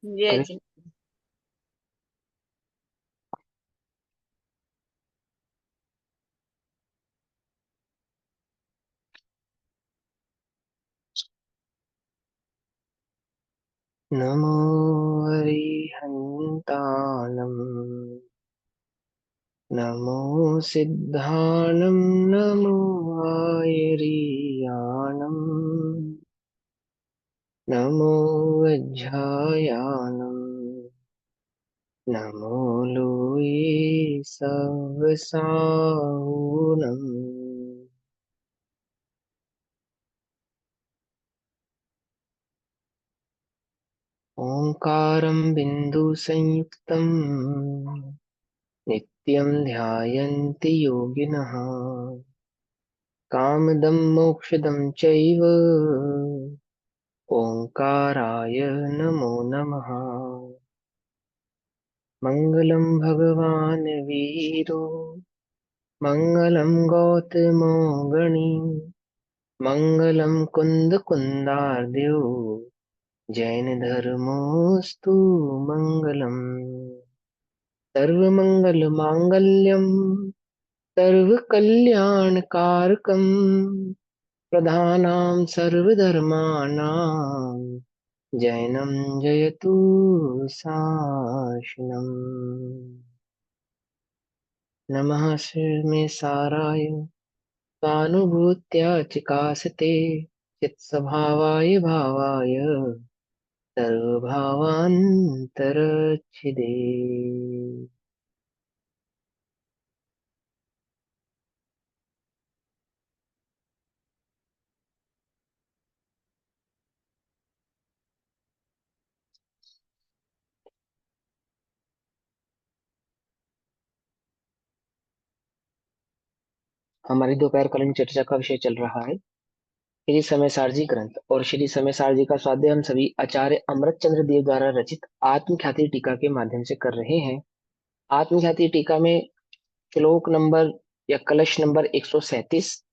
जी अरे जी। नमो अरिहन्ताणम् नमो सिद्धाणं नमो आयरीयाणम् नमो वज्झायाणम् नमो लोये सवसाहुनम् ओंकारं बिन्दुसंयुक्तं नित्यं ध्यायन्ति योगिनः कामदं मोक्षदं चैव ओंकाराय नमो नमः। मङ्गलं भगवान् वीरो मङ्गलं गौतमो गणी मङ्गलं कुन्दकुन्दार्द्यो जैनधर्मोऽस्तु मङ्गलम्। सर्वमङ्गलमाङ्गल्यं सर्वकल्याणकारकं प्रधानां सर्वधर्माणां जैनं जयतु शासनम्। नमः शिवे साराय स्वानुभूत्या चिकासते चित्स्वभावाय भावाय सर्वभावान्तरच्छिदे। हमारी दोपहर कालीन चर्चा का विषय चल रहा है श्री समय सारजी ग्रंथ और श्री समय सारजी का स्वाध्याय हम सभी आचार्य अमृत चंद्र देव द्वारा रचित आत्मख्याति टीका के माध्यम से कर रहे हैं। आत्मख्याति टीका में श्लोक नंबर या कलश नंबर 137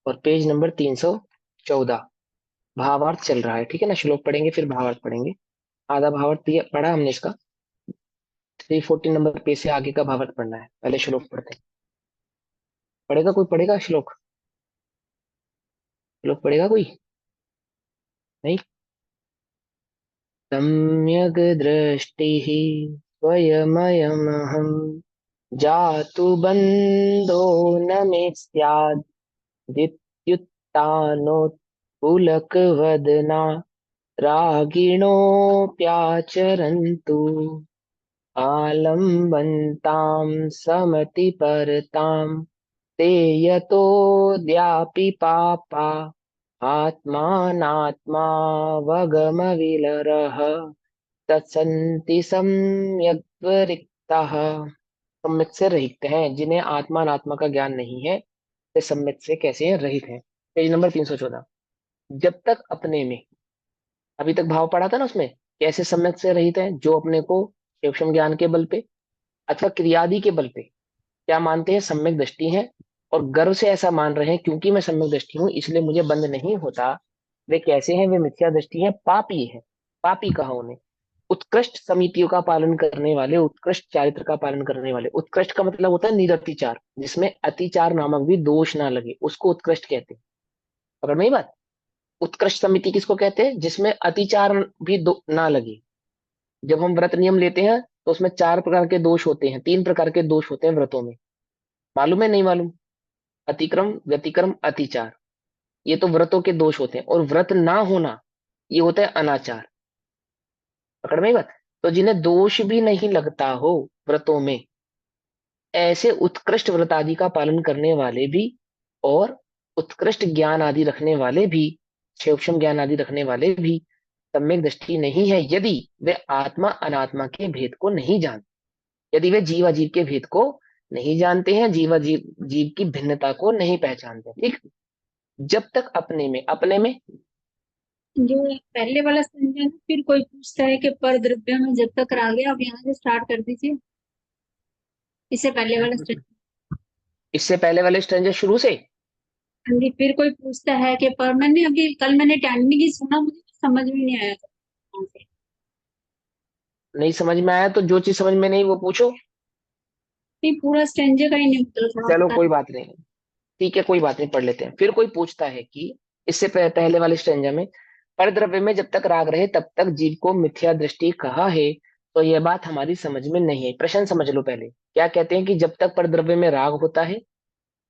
और पेज नंबर 314 भावार्थ चल रहा है। ठीक है ना, श्लोक पढ़ेंगे फिर भावार्थ पढ़ेंगे। आधा भावार्थ पढ़ा हमने इसका। 314 नंबर पेज से आगे का भावार्थ पढ़ना है, पहले श्लोक पढ़ते हैं। पढ़ेगा कोई? पढ़ेगा श्लोक? श्लोक पढ़ेगा कोई? नहीं। सम्यग् दृष्टिः स्वयमयमहं जातु बन्धो न मे स्याद् विद्युत्तानोत्पुलकवदना रागिणोऽप्याचरन्तु आलम्बन्तां समतिपरतां ते यतोऽद्यापि पापा आत्मानात्मावगमविलरः तत्सन्ति सम्यग् सम्यक से रहित हैं। जिन्हें आत्मा अनात्मा का ज्ञान नहीं है वे सम्यक से कैसे हैं? रहित हैं। Page number 314। जब तक अपने में, अभी तक भाव पढ़ा था ना, उसमें कैसे सम्यक से रहित हैं? जो अपने को सूक्ष्म ज्ञान के बल पे अथवा क्रियादि के बल पे क्या मानते हैं? सम्यक दृष्टि है। और गर्व से ऐसा मान रहे हैं क्योंकि मैं सम्यक दृष्टि हूं इसलिए मुझे बंध नहीं होता। वे कैसे हैं? वे मिथ्या दृष्टि है, पापी है। पापी कहा उन्हें? उत्कृष्ट समितियों का पालन करने वाले, उत्कृष्ट चारित्र का पालन करने वाले। उत्कृष्ट का मतलब होता है निरतिचार, जिसमें अतिचार नामक भी दोष ना लगे, उसको उत्कृष्ट कहते हैं। पकड़ में ही बात। उत्कृष्ट समिति किसको कहते हैं? जिसमें अतिचार भी ना लगे। जब हम व्रत नियम लेते हैं तो उसमें 4 प्रकार के दोष होते हैं, 3 प्रकार के दोष होते हैं व्रतों में। मालूम है? नहीं मालूम? अतिक्रम, व्यतिक्रम, अतिचार, ये तो व्रतों के दोष होते हैं। और व्रत ना होना ये होता है अनाचार। पकड़ में ही बात। तो जिन्हें दोष भी नहीं लगता हो व्रतों में, ऐसे उत्कृष्ट व्रत आदि का पालन करने वाले भी और उत्कृष्ट ज्ञान आदि रखने वाले भी, सूक्ष्म ज्ञान आदि रखने वाले भी सम्यक दृष्टि नहीं है यदि वे आत्मा अनात्मा के भेद को नहीं जानते। यदि वे जीव अजीव के भेद को नहीं जानते हैं, जीव अजीव जीव की भिन्नता को नहीं पहचानते। ठीक। जब तक अपने में जो पहले वाला संजय ना, फिर कोई पूछता है कि पर द्रव्य में जब तक आ गया, अब यहाँ से स्टार्ट कर दीजिए। इससे पहले वाला स्टेज। इससे पहले वाले स्ट्रेंजर शुरू से। हाँ जी, फिर कोई पूछता है कि पर मैंने अभी कल मैंने टाइमिंग ही सुना, मुझे समझ में नहीं आया था कहाँ से। नहीं समझ में आया तो जो चीज समझ में नहीं वो पूछो। नहीं, पूरा स्टेंजे का ही नहीं, मतलब थोड़ा चलो बता। कोई बात नहीं, ठीक है कोई बात नहीं, पढ़ लेते हैं। फिर कोई पूछता है कि इससे पहले वाले स्टेंजा में, परद्रव्य में जब तक राग रहे तब तक जीव को मिथ्या दृष्टि कहा है। तो यह बात हमारी समझ में नहीं है। प्रश्न समझ लो पहले, क्या कहते हैं कि जब तक परद्रव्य में राग होता है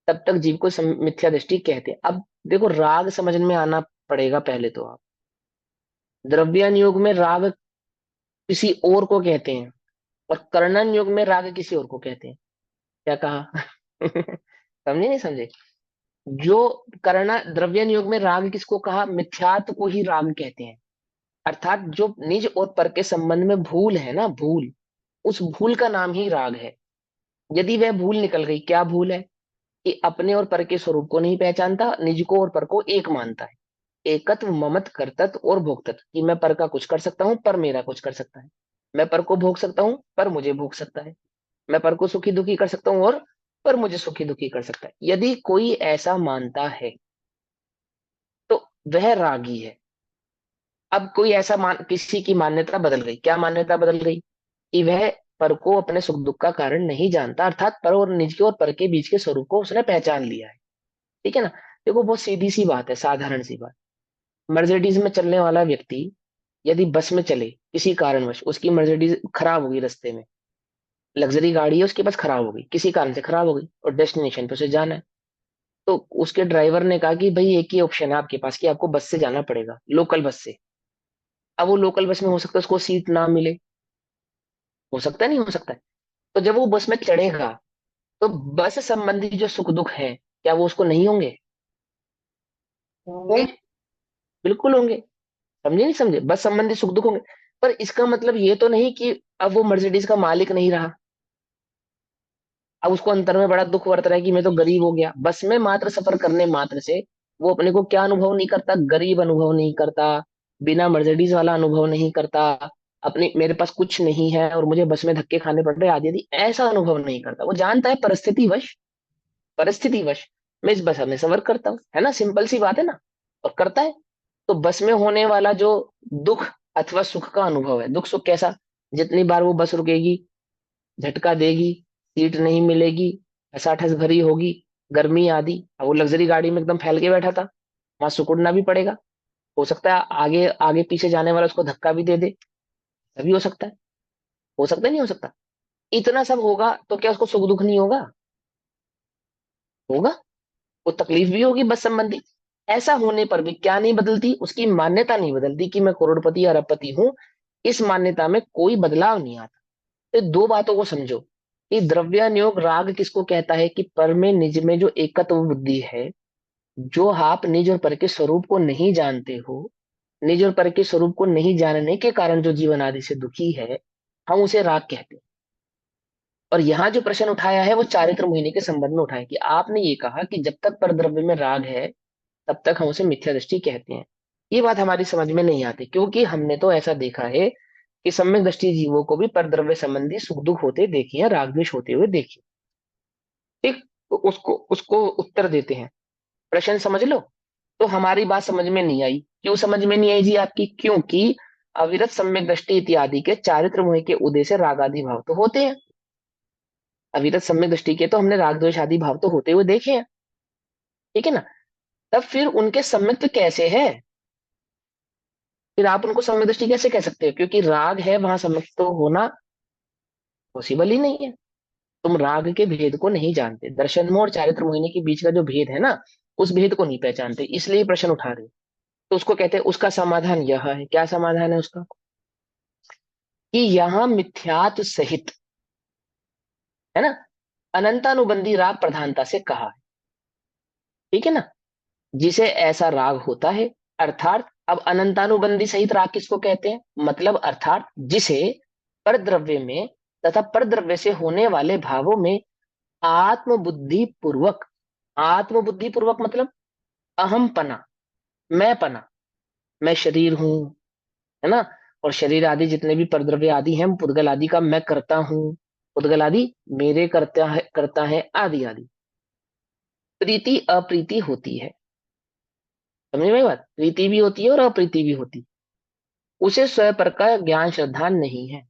तब तक जीव को मिथ्या दृष्टि कहते हैं। अब देखो, राग समझ में आना पड़ेगा पहले तो। आप द्रव्यान योग में राग किसी और को कहते हैं, और कर्णन योग में राग किसी और को कहते हैं। क्या कहा? समझे नहीं समझे? जो कर्ण द्रव्यन योग में राग किसको कहा? मिथ्यात्व को ही राग कहते हैं। अर्थात जो निज और पर के संबंध में भूल है ना, भूल, उस भूल का नाम ही राग है। यदि वह भूल निकल गई, क्या भूल है? कि अपने और पर के स्वरूप को नहीं पहचानता, निज को और पर को एक मानता है। एकत्व, ममत, कर्तृत्व और भोक्तृत्व, कि मैं पर का कुछ कर सकता हूं पर मेरा कुछ कर सकता है। मैं पर को भोग सकता हूं पर मुझे भोग सकता है। मैं पर को सुखी दुखी कर सकता हूँ और पर मुझे सुखी दुखी कर सकता है। यदि कोई ऐसा मानता है तो वह रागी है। अब कोई ऐसा किसी की मान्यता बदल गई, क्या मान्यता बदल गई? कि वह पर को अपने सुख दुख का कारण नहीं जानता, अर्थात पर और निज के और पर के बीच के स्वरूप को उसने पहचान लिया है। ठीक है ना? देखो, बहुत सीधी सी बात है, साधारण सी बात। मर्सिडीज में चलने वाला व्यक्ति यदि बस में चले, किसी कारणवश उसकी मर्सिडीज खराब होगी रास्ते में, लग्जरी गाड़ी है उसके पास, खराब हो गई, किसी कारण से खराब हो गई और डेस्टिनेशन पे उसे जाना है, तो उसके ड्राइवर ने कहा कि भाई एक ही ऑप्शन है आपके पास कि आपको बस से जाना पड़ेगा, लोकल बस से। अब वो लोकल बस में हो सकता है उसको सीट ना मिले, हो सकता है नहीं हो सकता है। तो जब वो बस में चढ़ेगा तो बस संबंधी जो सुख दुख है, क्या वो उसको नहीं होंगे? होंगे। होंगे, बिल्कुल होंगे। समझे नहीं समझे? बस संबंधी सुख दुख होंगे। पर इसका मतलब ये तो नहीं कि अब वो मर्सिडीज का मालिक नहीं रहा। अब उसको अंतर में बड़ा दुख वर्त रहा है कि मैं तो गरीब हो गया। बस में मात्र सफर करने मात्र से वो अपने को क्या अनुभव नहीं करता? गरीब अनुभव नहीं करता, बिना मर्सिडीज वाला अनुभव नहीं करता, अपने मेरे पास कुछ नहीं है और मुझे बस में धक्के खाने पड़ रहे आदि आदि, ऐसा अनुभव नहीं करता। वो जानता है परिस्थितिवश, परिस्थितिवश मैं इस बस में सफर करता हूँ, है ना? सिंपल सी बात है ना? और करता है। तो बस में होने वाला जो दुख अथवा सुख का अनुभव है, दुख सुख कैसा? जितनी बार वो बस रुकेगी, झटका देगी, सीट नहीं मिलेगी, ठसाठस भरी होगी, गर्मी आदि। अब वो लग्जरी गाड़ी में एकदम फैल के बैठा था, वहां सिकुड़ना भी पड़ेगा। हो सकता है आगे आगे पीछे जाने वाला उसको धक्का भी दे दे, तभी हो सकता है। हो सकता है नहीं हो सकता? इतना सब होगा तो क्या उसको सुख दुख नहीं होगा? होगा। वो तकलीफ भी होगी बस संबंधी। ऐसा होने पर भी क्या नहीं बदलती? उसकी मान्यता नहीं बदलती कि मैं करोड़पति या अरबपति हूं। इस मान्यता में कोई बदलाव नहीं आता। तो दो बातों को समझो कि द्रव्यानुयोग राग किसको कहता है? कि पर में निज में जो एकत्व बुद्धि है, जो आप निज और पर के स्वरूप को नहीं जानते हो, निज और पर के स्वरूप को नहीं जानने के कारण जो जीवन आदि से दुखी है, हम उसे राग कहते हैं। और यहाँ जो प्रश्न उठाया है वो चारित्र मोहिनी के संबंध में उठाया कि आपने ये कहा कि जब तक परद्रव्य में राग है तब तक हम उसे मिथ्या दृष्टि कहते हैं। ये बात हमारी समझ में नहीं आती, क्योंकि हमने तो ऐसा देखा है कि सम्यक दृष्टि जीवों को भी परद्रव्य संबंधी सुख दुख होते देखे हैं, राग द्वेष होते हुए देखे। ठीक, तो उसको उसको उत्तर देते हैं। प्रश्न समझ लो। तो हमारी बात समझ में नहीं आई, क्यों समझ में नहीं आई जी आपकी? क्योंकि अविरत सम्यक दृष्टि इत्यादि के चारित्र मोह के उदय से राग आदि भाव तो होते हैं। अविरत सम्यक दृष्टि के तो हमने राग द्वेष आदि भाव तो होते हुए देखे हैं। ठीक है ना? तब फिर उनके सम्यक्त कैसे है? फिर आप उनको सम्यक दृष्टि कैसे कह सकते हो? क्योंकि राग है वहां सम्यक्त तो होना पॉसिबल ही नहीं है। तुम राग के भेद को नहीं जानते, दर्शन मोह और चारित्र मोहिनी के बीच का जो भेद है ना, उस भेद को नहीं पहचानते, इसलिए प्रश्न उठा रहे हो। तो उसको कहते हैं, उसका समाधान यह है। क्या समाधान है उसका? कि यहाँ मिथ्यात्व सहित, है ना, अनंतानुबंधी राग प्रधानता से कहा है। ठीक है ना? जिसे ऐसा राग होता है, अर्थात अब अनंतानुबंधी सहित राग किसको कहते हैं? मतलब अर्थात जिसे परद्रव्य में तथा परद्रव्य से होने वाले भावों में आत्मबुद्धि पूर्वक, आत्मबुद्धि पूर्वक मतलब अहम पना, मैं पना, मैं शरीर हूं, है ना, और शरीर आदि जितने भी परद्रव्य आदि हैं, पुद्गल आदि का मैं करता हूं, पुद्गल आदि मेरे करता है आदि आदि। प्रीति अप्रीति होती है। समझ में बात? प्रीति भी होती है और अप्रीति भी होती है। उसे स्वयं पर का ज्ञान श्रद्धा नहीं है।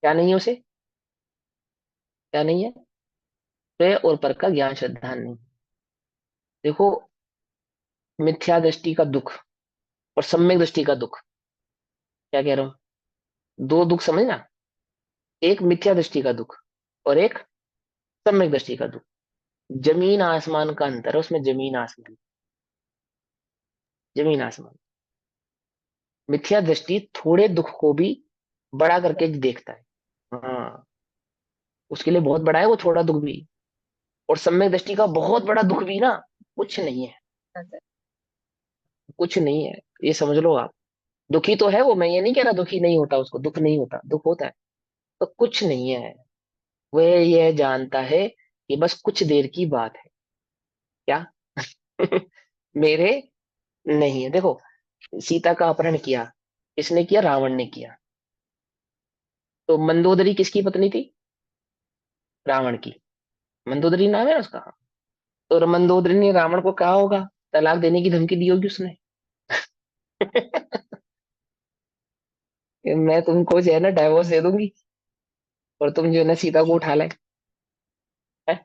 क्या नहीं है उसे? क्या नहीं है? प्र और पर का ज्ञान श्रद्धा नहीं। देखो, मिथ्या दृष्टि का दुख और सम्यक दृष्टि का दुख, क्या कह रहा हूँ, दो दुख समझना। एक मिथ्या दृष्टि का दुख और एक सम्यक दृष्टि का दुख। जमीन आसमान का अंतर है उसमें, जमीन आसमान। जमीन आसमान। मिथ्या दृष्टि थोड़े दुख को भी बड़ा करके देखता है। हाँ, उसके लिए बहुत बड़ा है वो थोड़ा दुख भी। और सम्यक दृष्टि का बहुत बड़ा दुख भी ना, कुछ नहीं है। कुछ नहीं है, ये समझ लो आप। दुखी तो है वो, मैं ये नहीं कह रहा दुखी नहीं होता, उसको दुख नहीं होता, दुख होता है। तो कुछ नहीं है। वह यह जानता है कि बस कुछ देर की बात है। क्या? मेरे नहीं है। देखो, सीता का अपहरण किया, किसने किया? रावण ने किया। तो मंदोदरी किसकी पत्नी थी? रावण की। मंदोदरी नाम है ना उसका। तो मंदोदरी ने रावण को कहा होगा, तलाक देने की धमकी दी होगी उसने। कि मैं तुमको जो है ना डाइवोर्स दे दूंगी, और तुम जो है ना सीता को उठा लाए। हैं?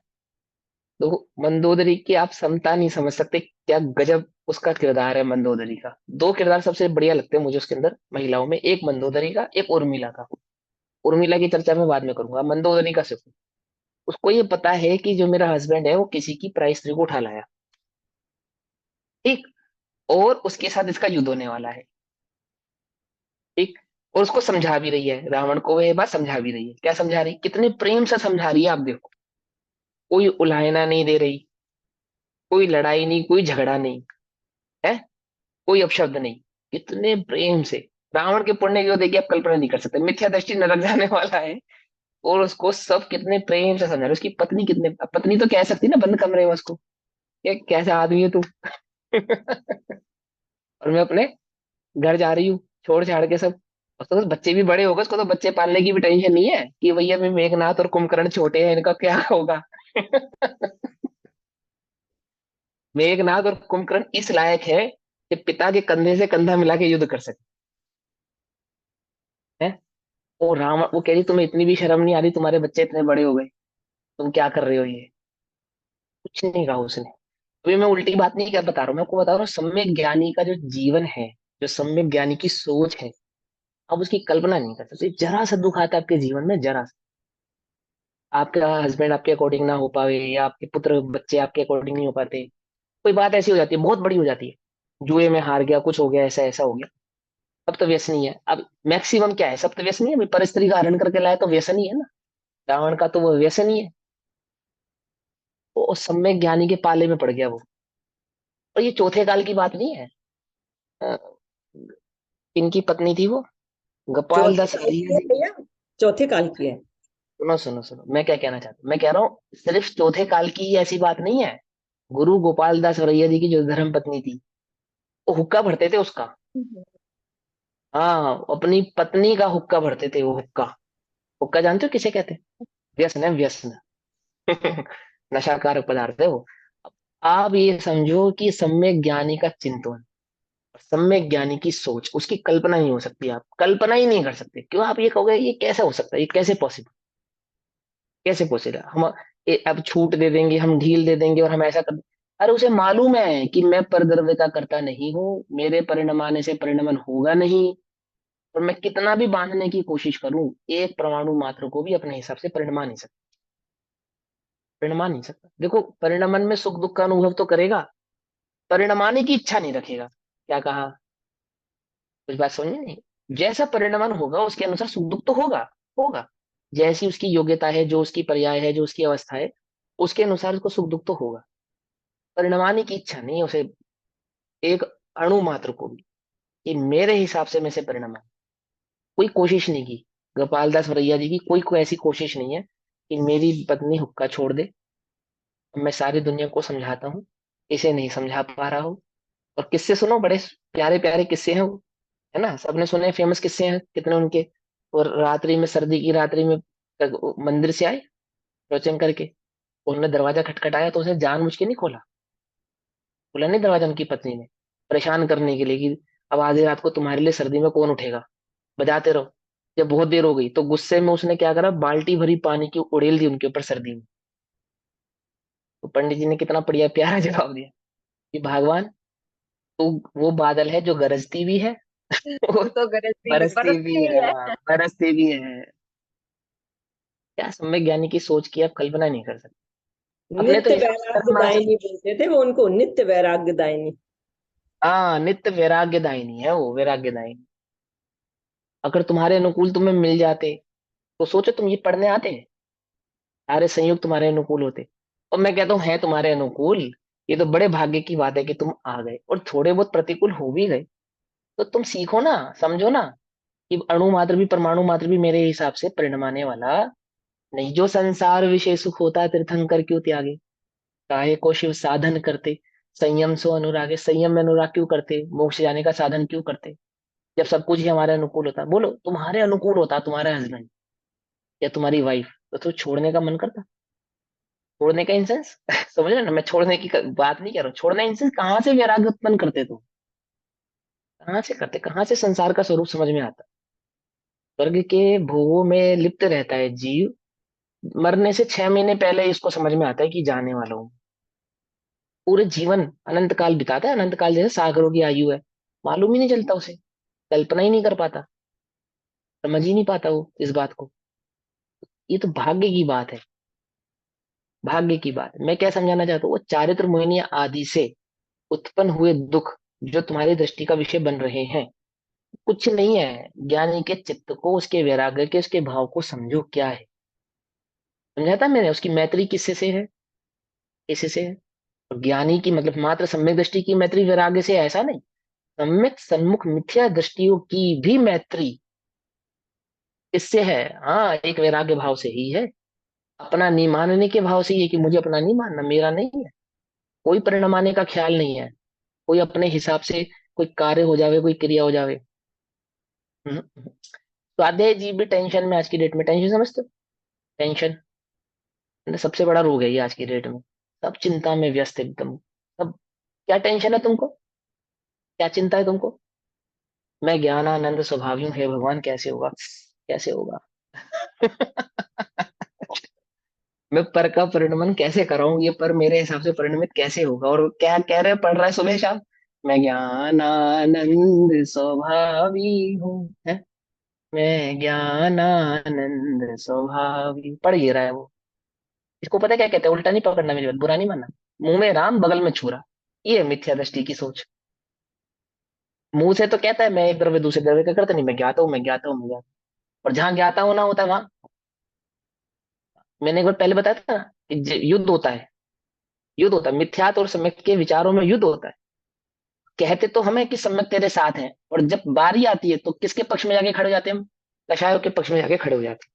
तो मंदोदरी की आप समता नहीं समझ सकते, क्या गजब उसका किरदार है मंदोदरी का। दो किरदार सबसे बढ़िया लगते हैं मुझे उसके अंदर महिलाओं में, एक मंदोदरी का, एक उर्मिला का। उर्मिला की चर्चा मैं बाद में करूंगा, मंदोदरी का सिर्फ। उसको ये पता है कि जो मेरा हस्बैंड है वो किसी की पराई स्त्री को उठा लाया। ठीक। और उसके साथ इसका युद्ध होने वाला है। ठीक। और उसको समझा भी रही है, रावण को वो ये बात समझा भी रही है। क्या समझा रही? कितने प्रेम से समझा रही है, आप देखो। कोई उलाहना नहीं दे रही, कोई लड़ाई नहीं, कोई झगड़ा नहीं है, कोई अपशब्द नहीं। कितने प्रेम से। रावण के पुण्य की देखिए आप कल्पना नहीं कर सकते, मिथ्या दृष्टि नरक जाने वाला है। और उसको सब कितने प्रेम से समझा रहे। उसकी पत्नी कितने, पत्नी तो कह सकती ना बंद कमरे में उसको, ये कैसा आदमी है तू। और मैं अपने घर जा रही हूँ, छोड़ छाड़ के सब। उसको तो बच्चे भी बड़े हो गए, उसको तो बच्चे पालने की भी टेंशन नहीं है कि भैया मैं मेघनाथ और कुंभकर्ण छोटे हैं, इनका क्या होगा। मेघनाथ और कुंभकर्ण इस लायक है कि पिता के कंधे से कंधा मिला के युद्ध कर सकते हैं। वो रावण, वो कह रही तुम्हें इतनी भी शर्म नहीं आ रही, तुम्हारे बच्चे इतने बड़े हो गए, तुम क्या कर रहे हो ये। कुछ नहीं कहा उसने। अभी मैं उल्टी बात नहीं क्या बता रहा हूँ, मैं आपको बता रहा हूँ सम्यक ज्ञानी का जो जीवन है, जो सम्यक ज्ञानी की सोच है, आप उसकी कल्पना नहीं कर सकते। जरा सा दुख आता है आपके जीवन में, जरा सा, आपका हस्बैंड आपके अकॉर्डिंग ना हो पावे, या आपके पुत्र बच्चे आपके अकॉर्डिंग नहीं हो पाते, कोई बात ऐसी हो जाती है, बहुत बड़ी हो जाती है, जुए में हार गया, कुछ हो गया, ऐसा ऐसा हो गया, अब तो व्यसन ही है। अब मैक्सिमम क्या है, सब तो व्यसन ही है भाई, पर स्त्री का हरण करके लाए तो व्यसन ही है ना। रावण का तो वो व्यसन ही है। वो उस सम्यक ज्ञानी के पाले में पड़ गया वो। और ये चौथे काल की बात नहीं है। अ, इनकी पत्नी थी वो, गोपाल चौथे दास काल की अय्यर है जी। भैया, चौथे काल की है। सुनो सुनो सुनो, मैं क्या कहना चाहता हूँ, मैं कह रहा हूँ सिर्फ चौथे काल की ही ऐसी बात नहीं है। गुरु गोपाल दास औरैया जी की जो धर्म पत्नी थी, वो हुक्का भरते थे उसका। हाँ, अपनी पत्नी का हुक्का भरते थे वो, हुक्का। हुक्का जानते हो किसे कहते हैं? व्यसन है, व्यसन। नशाकारक पदार्थ है वो। आप ये समझो कि सम्यक ज्ञानी का चिंतन, सम्यक ज्ञानी की सोच, उसकी कल्पना नहीं हो सकती, आप कल्पना ही नहीं कर सकते। क्यों? आप ये कहोगे ये कैसे हो सकता है, ये कैसे पॉसिबल, कैसे पॉसिबल हम अब छूट दे देंगे, हम ढील दे देंगे और हम ऐसा कर। अरे उसे मालूम है कि मैं परद्रव्य का करता नहीं हूँ, मेरे परिणमाने से परिणमन होगा नहीं। और मैं कितना भी बांधने की कोशिश करूं, एक परमाणु मात्र को भी अपने हिसाब से परिणमा नहीं सकता। परिणमा नहीं सकता। देखो, परिणमन में सुख दुख का अनुभव तो करेगा, परिणमाने की इच्छा नहीं रखेगा। क्या कहा? कुछ बात समझ में नहीं। जैसा परिणमन होगा उसके अनुसार सुख दुख तो होगा, होगा। जैसी उसकी योग्यता है, जो उसकी पर्याय है, जो उसकी अवस्था है, उसके अनुसार उसको सुख दुख तो होगा। परिणमाने की इच्छा नहीं है उसे, एक अणु मात्र को भी, कि मेरे हिसाब से मैं से परिणमा। कोई कोशिश नहीं की गोपाल दास वरैया जी की, कोई ऐसी कोशिश नहीं है कि मेरी पत्नी हुक्का छोड़ दे। मैं सारी दुनिया को समझाता हूँ, इसे नहीं समझा पा रहा हूँ। और किस्से सुनो, बड़े प्यारे प्यारे किस्से हैं वो, है ना, सबने सुने, फेमस किस्से हैं कितने उनके। और रात्रि में, सर्दी की रात्रि में मंदिर से आए प्रवचन करके, उन्होंने दरवाजा खटखटाया तो उसने जानबूझ के नहीं खोला। खोला नहीं दरवाजा उनकी पत्नी ने, परेशान करने के लिए कि अब आधी रात को तुम्हारे लिए सर्दी में कौन उठेगा, बजाते रहो। जब बहुत देर हो गई तो गुस्से में उसने क्या करा, बाल्टी भरी पानी की उड़ेल दी उनके ऊपर सर्दी में। तो पंडित जी ने कितना बढ़िया प्यारा जवाब दिया कि भगवान, तू वो बादल है जो गरजती भी है, वो तो गरजती भी बरसती भी बरसती ही है, है। हाँ, बरसती भी है। क्या सम्यक ज्ञानी की सोच की आप कल्पना नहीं कर सकते। अपने तो नित्य हिसाब से वैराग्य कर्म आज, दायिनी बोलते थे वो उनको, नित्य वैराग्य दायिनी। हाँ, नित्य वैराग्य दायिनी है वो, वैराग्य दायिनी। अगर तुम्हारे अनुकूल तुम्हें मिल जाते तो सोचो, तुम ये पढ़ने आते, सारे संयोग तुम्हारे अनुकूल होते। और मैं कहता हूँ है तुम्हारे अनुकूल, ये तो बड़े भाग्य की बात है कि तुम आ गए, और थोड़े बहुत प्रतिकूल हो भी गए तो तुम सीखो ना, समझो ना कि अणु मात्र भी, परमाणु मात्र भी मेरे हिसाब से परिणम आने वाला नहीं। जो संसार विषय सुख होता है तीर्थंकर क्यों त्यागे, काहे को शिव साधन करते, संयम सो अनुरागे, संयम में अनुराग क्यों करते, मोक्ष जाने का साधन क्यों करते, जब सब कुछ ही हमारे अनुकूल होता। बोलो, तुम्हारे अनुकूल होता तुम्हारा हस्बैंड या तुम्हारी वाइफ, तो छोड़ने का मन करता? छोड़ने का इंसेंस समझ रहे हो ना, मैं छोड़ने की बात नहीं कर रहा हूँ। छोड़ने इंसेंस कहाँ से वैराग्य उत्पन्न करते तुम, कहाँ से करते, कहाँ से संसार का स्वरूप समझ में आता। स्वर्ग के भोगों में लिप्त रहता है जीव, मरने से 6 महीने पहले ही उसको समझ में आता है कि जाने वाला हूँ। पूरे जीवन अनंत काल बिताता है, अनंत काल जैसे सागरों की आयु है, मालूम ही नहीं चलता उसे, कल्पना ही नहीं कर पाता, समझ ही नहीं पाता वो इस बात को। ये तो भाग्य की बात है, भाग्य की बात है। मैं क्या समझाना चाहता हूँ, वो चारित्र मोहिनी आदि से उत्पन्न हुए दुख जो तुम्हारी दृष्टि का विषय बन रहे हैं, कुछ नहीं है। ज्ञानी के चित्त को, उसके वैराग्य के, उसके भाव को समझो क्या है। समझा था मैंने, उसकी मैत्री किससे से है, किससे से है। और ज्ञानी की मतलब मात्र सम्यक दृष्टि की मैत्री वैराग्य से, ऐसा नहीं। सम्यक सन्मुख मिथ्या दृष्टियों की भी मैत्री इससे है। हाँ, एक वैराग्य भाव से ही है, अपना नहीं मानने के भाव से ही है कि मुझे अपना नहीं मानना, मेरा नहीं है, कोई परिणाम आने का ख्याल नहीं है, कोई अपने हिसाब से कोई कार्य हो जावे, कोई क्रिया हो जावे। स्वाध्याय जीव भी टेंशन में, आज की डेट में टेंशन समझते हो, टेंशन सबसे बड़ा रोग है ये आज की डेट में। सब चिंता में व्यस्त एकदम, सब। क्या टेंशन है तुमको, क्या चिंता है तुमको? मैं ज्ञानानंद स्वभावी हूँ, हे भगवान कैसे होगा, कैसे होगा। मैं पर का परिणमन कैसे कराऊं, ये पर मेरे हिसाब से परिणमित कैसे होगा। और क्या कह रहे, पढ़ रहा है सुबह शाम, मैं ज्ञानानंद स्वभावी हूँ, है, मैं ज्ञानानंद स्वभावी, पढ़ ही रहा है वो। इसको पता है क्या कहते हैं, उल्टा नहीं पकड़ना, मेरी बात बुरा नहीं मानना। मुंह में राम बगल में छुरा, ये है मिथ्या दृष्टि की सोच। मुंह से तो कहता है मैं एक द्रव्य दूसरे द्रव्य का करता नहीं, मैं ज्ञाता हूँ, मैं ज्ञाता हूँ, मैं ज्ञाता हूँ। और जहां ज्ञाता होना होता है वहां, मैंने एक बार पहले बताया था ना कि युद्ध होता है, युद्ध होता है मिथ्यात और सम्यक के विचारों में, युद्ध होता है। कहते तो हमें कि सम्यक तेरे साथ है, और जब बारी आती है तो किसके पक्ष में जाके खड़े हो जाते हैं हम? कषायों के पक्ष में जाके खड़े हो जाते हैं,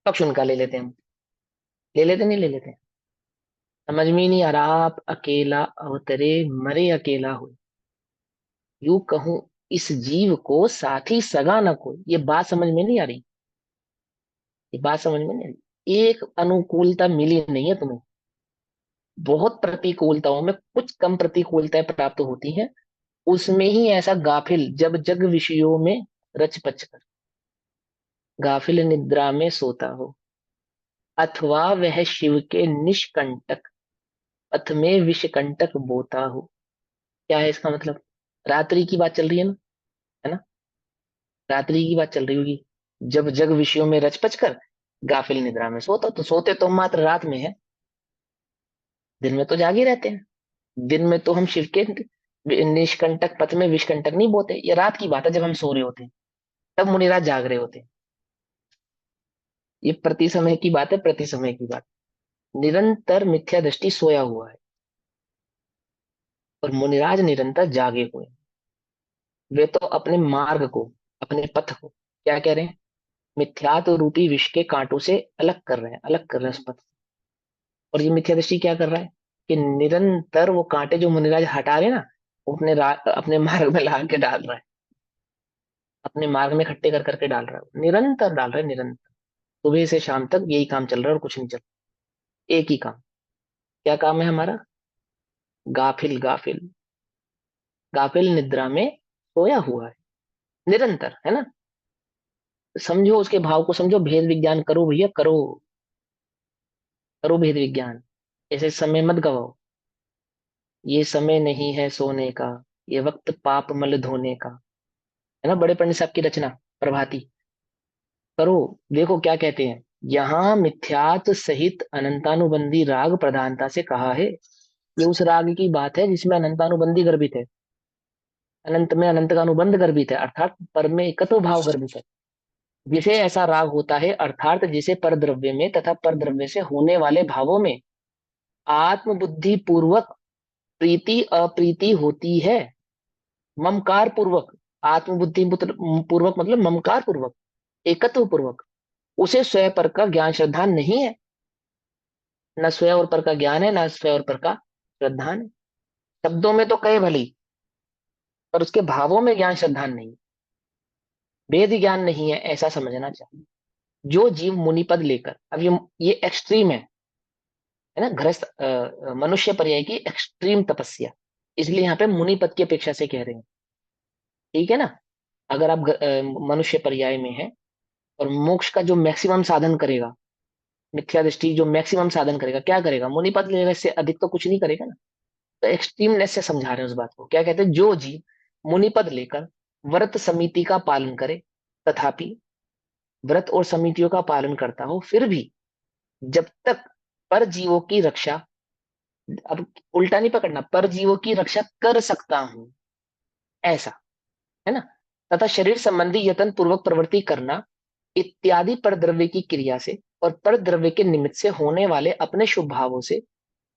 पक्ष उनका ले लेते हैं हम। ले लेते नहीं ले लेते हैं? समझ में ही नहीं आ रहा, आप अकेला अवतरे, मरे अकेला हो, यूं कहूं इस जीव को साथी सगा न कोई। ये बात समझ में नहीं आ रही, ये बात समझ में नहीं आ रही। एक अनुकूलता मिली नहीं है तुम्हें, बहुत प्रतिकूलताओं में कुछ कम प्रतिकूलताएं प्राप्त होती हैं, उसमें ही ऐसा गाफिल जब जग विषयों में रच पच कर, गाफिल निद्रा में सोता हो, अथवा वह शिव के निष्कंटक पथ में विषकंटक बोता हो। क्या है इसका मतलब? रात्रि की बात चल रही है ना, है ना, रात्रि की बात चल रही होगी, जब जग विषयों में रच पच कर गाफिल निद्रा में सोता, तो सोते तो हम मात्र रात में है, दिन में तो जागे रहते हैं। दिन में तो हम शिव के निष्कंटक पथ में विषकंटक नहीं बोते, ये रात की बात है जब हम सो रहे होते हैं, तब मुनिराज जाग रहे होते हैं। ये प्रति समय की बात है, प्रति समय की बात। निरंतर मिथ्या दृष्टि सोया हुआ है, और मुनिराज निरंतर जागे हुए हैं। वे तो अपने मार्ग को, अपने पथ को क्या कह रहे हैं, मिथ्यात्व रूपी विष के कांटों से अलग कर रहे हैं, अलग कर रहे हैं उस पथ। और ये मिथ्या दृष्टि क्या कर रहा है कि निरंतर वो कांटे जो मुनिराज हटा रहे हैं ना, वो अपने मार्ग में ला के डाल रहा है, अपने मार्ग में इकट्ठे कर करके डाल रहा है, निरंतर डाल रहा है, निरंतर। सुबह से शाम तक यही काम चल रहा है और कुछ नहीं चल रहा, एक ही काम। क्या काम है हमारा? गाफिल, गाफिल, गाफिल निद्रा में सोया हुआ है, निरंतर, है ना। समझो उसके भाव को, समझो, भेद विज्ञान करो भैया, करो, करो भेद विज्ञान। ऐसे समय मत गवाओ। ये समय नहीं है सोने का, ये वक्त पाप मल धोने का, है ना, बड़े पंडित साहब की रचना प्रभाती। करो, देखो क्या कहते हैं। यहाँ मिथ्यात्व सहित अनंतानुबंधी राग प्रधानता से कहा है। ये उस राग की बात है जिसमें अनंतानुबंधी गर्भित है, अनंत में अनंत का अनुबंध गर्भित है, अर्थात पर में एकत्व भाव गर्भित है। जिसे ऐसा राग होता है, अर्थात जिसे पर द्रव्य में तथा पर द्रव्य से होने वाले भावों में आत्मबुद्धि पूर्वक प्रीति अप्रीति होती है, ममकार पूर्वक, आत्मबुद्धि पूर्वक मतलब ममकार पूर्वक, एकत्व पूर्वक, उसे स्वयं पर का ज्ञान श्रद्धा नहीं है। न स्वयं और पर का ज्ञान है, न स्वयं और पर का श्रद्धान है। शब्दों में तो कहे भली, पर उसके भावों में ज्ञान श्रद्धान नहीं, भेद ज्ञान नहीं है, ऐसा समझना चाहिए। जो जीव मुनिपद लेकर, अब ये एक्सट्रीम है ना, गृहस्थ मनुष्य पर्याय की एक्सट्रीम तपस्या, इसलिए यहाँ पे मुनिपद की अपेक्षा से कह रहे हैं, ठीक है ना। अगर आप मनुष्य पर्याय में है और मोक्ष का जो मैक्सिमम साधन करेगा, मिथ्या दृष्टि जो मैक्सिमम साधन करेगा, क्या करेगा, मुनिपद लेगा, इससे अधिक तो कुछ नहीं करेगा ना। तो एक्सट्रीमनेस से समझा रहे हैं उस बात को। क्या कहते हैं, जो जीव मुनिपद लेकर व्रत समिति का पालन करे, तथापि व्रत और समितियों का पालन करता हो, फिर भी जब तक पर जीवों की रक्षा, अब उल्टा नहीं पकड़ना, पर जीवों की रक्षा कर सकता हूं, ऐसा, है ना, तथा शरीर संबंधी यत्न पूर्वक प्रवृत्ति करना इत्यादि पर द्रव्य की क्रिया से और पर द्रव्य के निमित्त से होने वाले अपने शुभ भावों से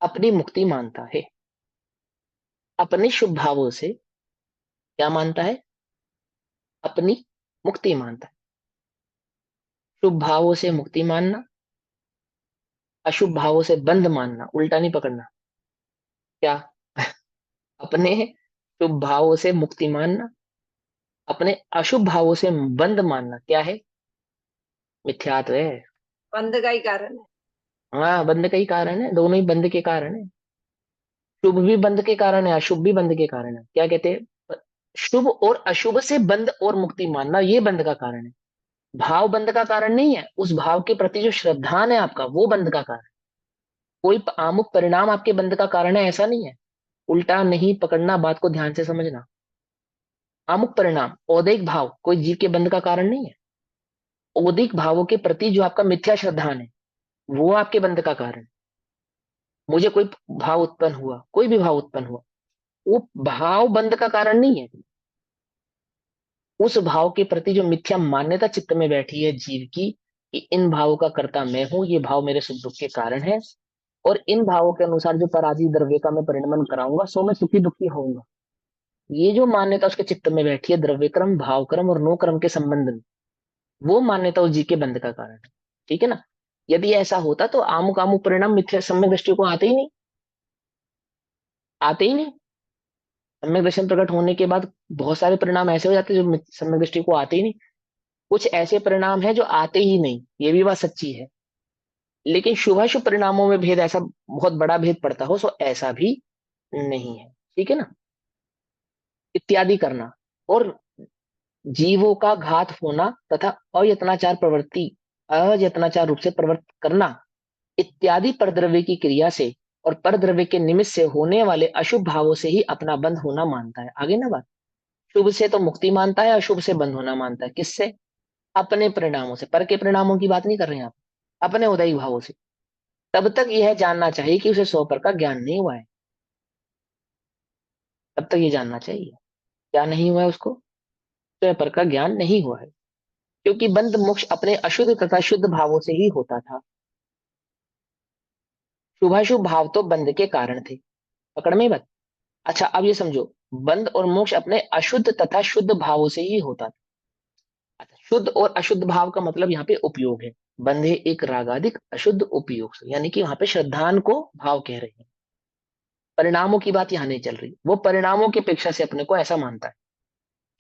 अपनी मुक्ति मानता है। अपने शुभ भावों से क्या मानता है, अपनी मुक्ति मानता है। शुभ भावों से मुक्ति मानना, अशुभ भावों से बंध मानना, उल्टा नहीं पकड़ना। क्या, अपने शुभ भावों से मुक्ति मानना, अपने अशुभ भावों से बंध मानना क्या है, मिथ्यात्व है। बंध का ही कारण है। हाँ, बंध का ही कारण है, दोनों ही बंध के कारण है। शुभ भी बंध के कारण है, अशुभ भी बंध के कारण है। क्या कहते हैं, शुभ और अशुभ से बंध और मुक्ति मानना, ये बंध का कारण है। भाव बंध का कारण नहीं है, उस भाव के प्रति जो श्रद्धान है आपका, वो बंध का कारण है। कोई आमुख परिणाम आपके बंध का कारण है, ऐसा नहीं है। उल्टा नहीं पकड़ना, बात को ध्यान से समझना। आमुख परिणाम, औदैहिक भाव कोई जीव के बंध का कारण नहीं है। औदिक भावों के प्रति जो आपका मिथ्या श्रद्धान है, वो आपके बंध का कारण है। मुझे कोई भाव उत्पन्न हुआ, कोई भी भाव उत्पन्न हुआ, वो भाव बंध का कारण नहीं है। उस भाव के प्रति जो मिथ्या मान्यता चित्त में बैठी है जीव की, कि इन भावों का कर्ता मैं हूं, ये भाव मेरे सुख दुख के कारण है, और इन भावों के अनुसार जो पराजी द्रव्य का मैं परिणमन कराऊंगा, सो मैं सुखी दुखी होऊंगा। ये जो मान्यता उसके चित्त में बैठी है, द्रव्य क्रम, भाव क्रम और नो क्रम के संबंध में, वो मान्यता उस जीव के बंध का कारण है। ठीक है ना। यदि ऐसा होता तो आमुक आमुक परिणाम मिथ्या सम्यक दृष्टि को आते ही नहीं, आते ही नहीं। सम्यक दर्शन प्रकट होने के बाद बहुत सारे परिणाम ऐसे हो जाते हैं जो सम्यक दृष्टि को आते ही नहीं। कुछ ऐसे परिणाम हैं जो आते ही नहीं, ये भी बात सच्ची है। लेकिन शुभाशुभ परिणामों में भेद, ऐसा बहुत बड़ा भेद पड़ता हो, सो ऐसा भी नहीं है। ठीक है ना। इत्यादि करना और जीवों का घात होना तथा अयत्नाचार प्रवृत्ति, अयत्नाचार रूप से प्रवृत्त करना इत्यादि परद्रव्य की क्रिया से और परद्रव्य के निमित्त से होने वाले अशुभ भावों से ही अपना बंध होना मानता है। आगे ना बात, शुभ से तो मुक्ति मानता है, अशुभ से बंध होना मानता है। किससे, अपने परिणामों से। पर के परिणामों की बात नहीं कर रहे हैं आप, अपने उदयी भावों से। तब तक यह जानना चाहिए कि उसे 100 पर का ज्ञान नहीं हुआ है। तब तक ये जानना चाहिए क्या नहीं हुआ है उसको, 100 पर का ज्ञान नहीं हुआ है। क्योंकि बंध मोक्ष अपने अशुद्ध तथा शुद्ध भावों से ही होता था। शुभाशुभ भाव तो बंध के कारण थे, पकड़ में बत। अच्छा, अब ये समझो, बंध और मोक्ष अपने अशुद्ध तथा शुद्ध भावों से ही होता था। अच्छा, शुद्ध और अशुद्ध भाव का मतलब यहाँ पे उपयोग है। बंधे एक रागाधिक अशुद्ध उपयोग से, यानी कि वहां पे श्रद्धान को भाव कह रहे हैं। परिणामों की बात यहाँ नहीं चल रही, वो परिणामों की अपेक्षा से अपने को ऐसा मानता है।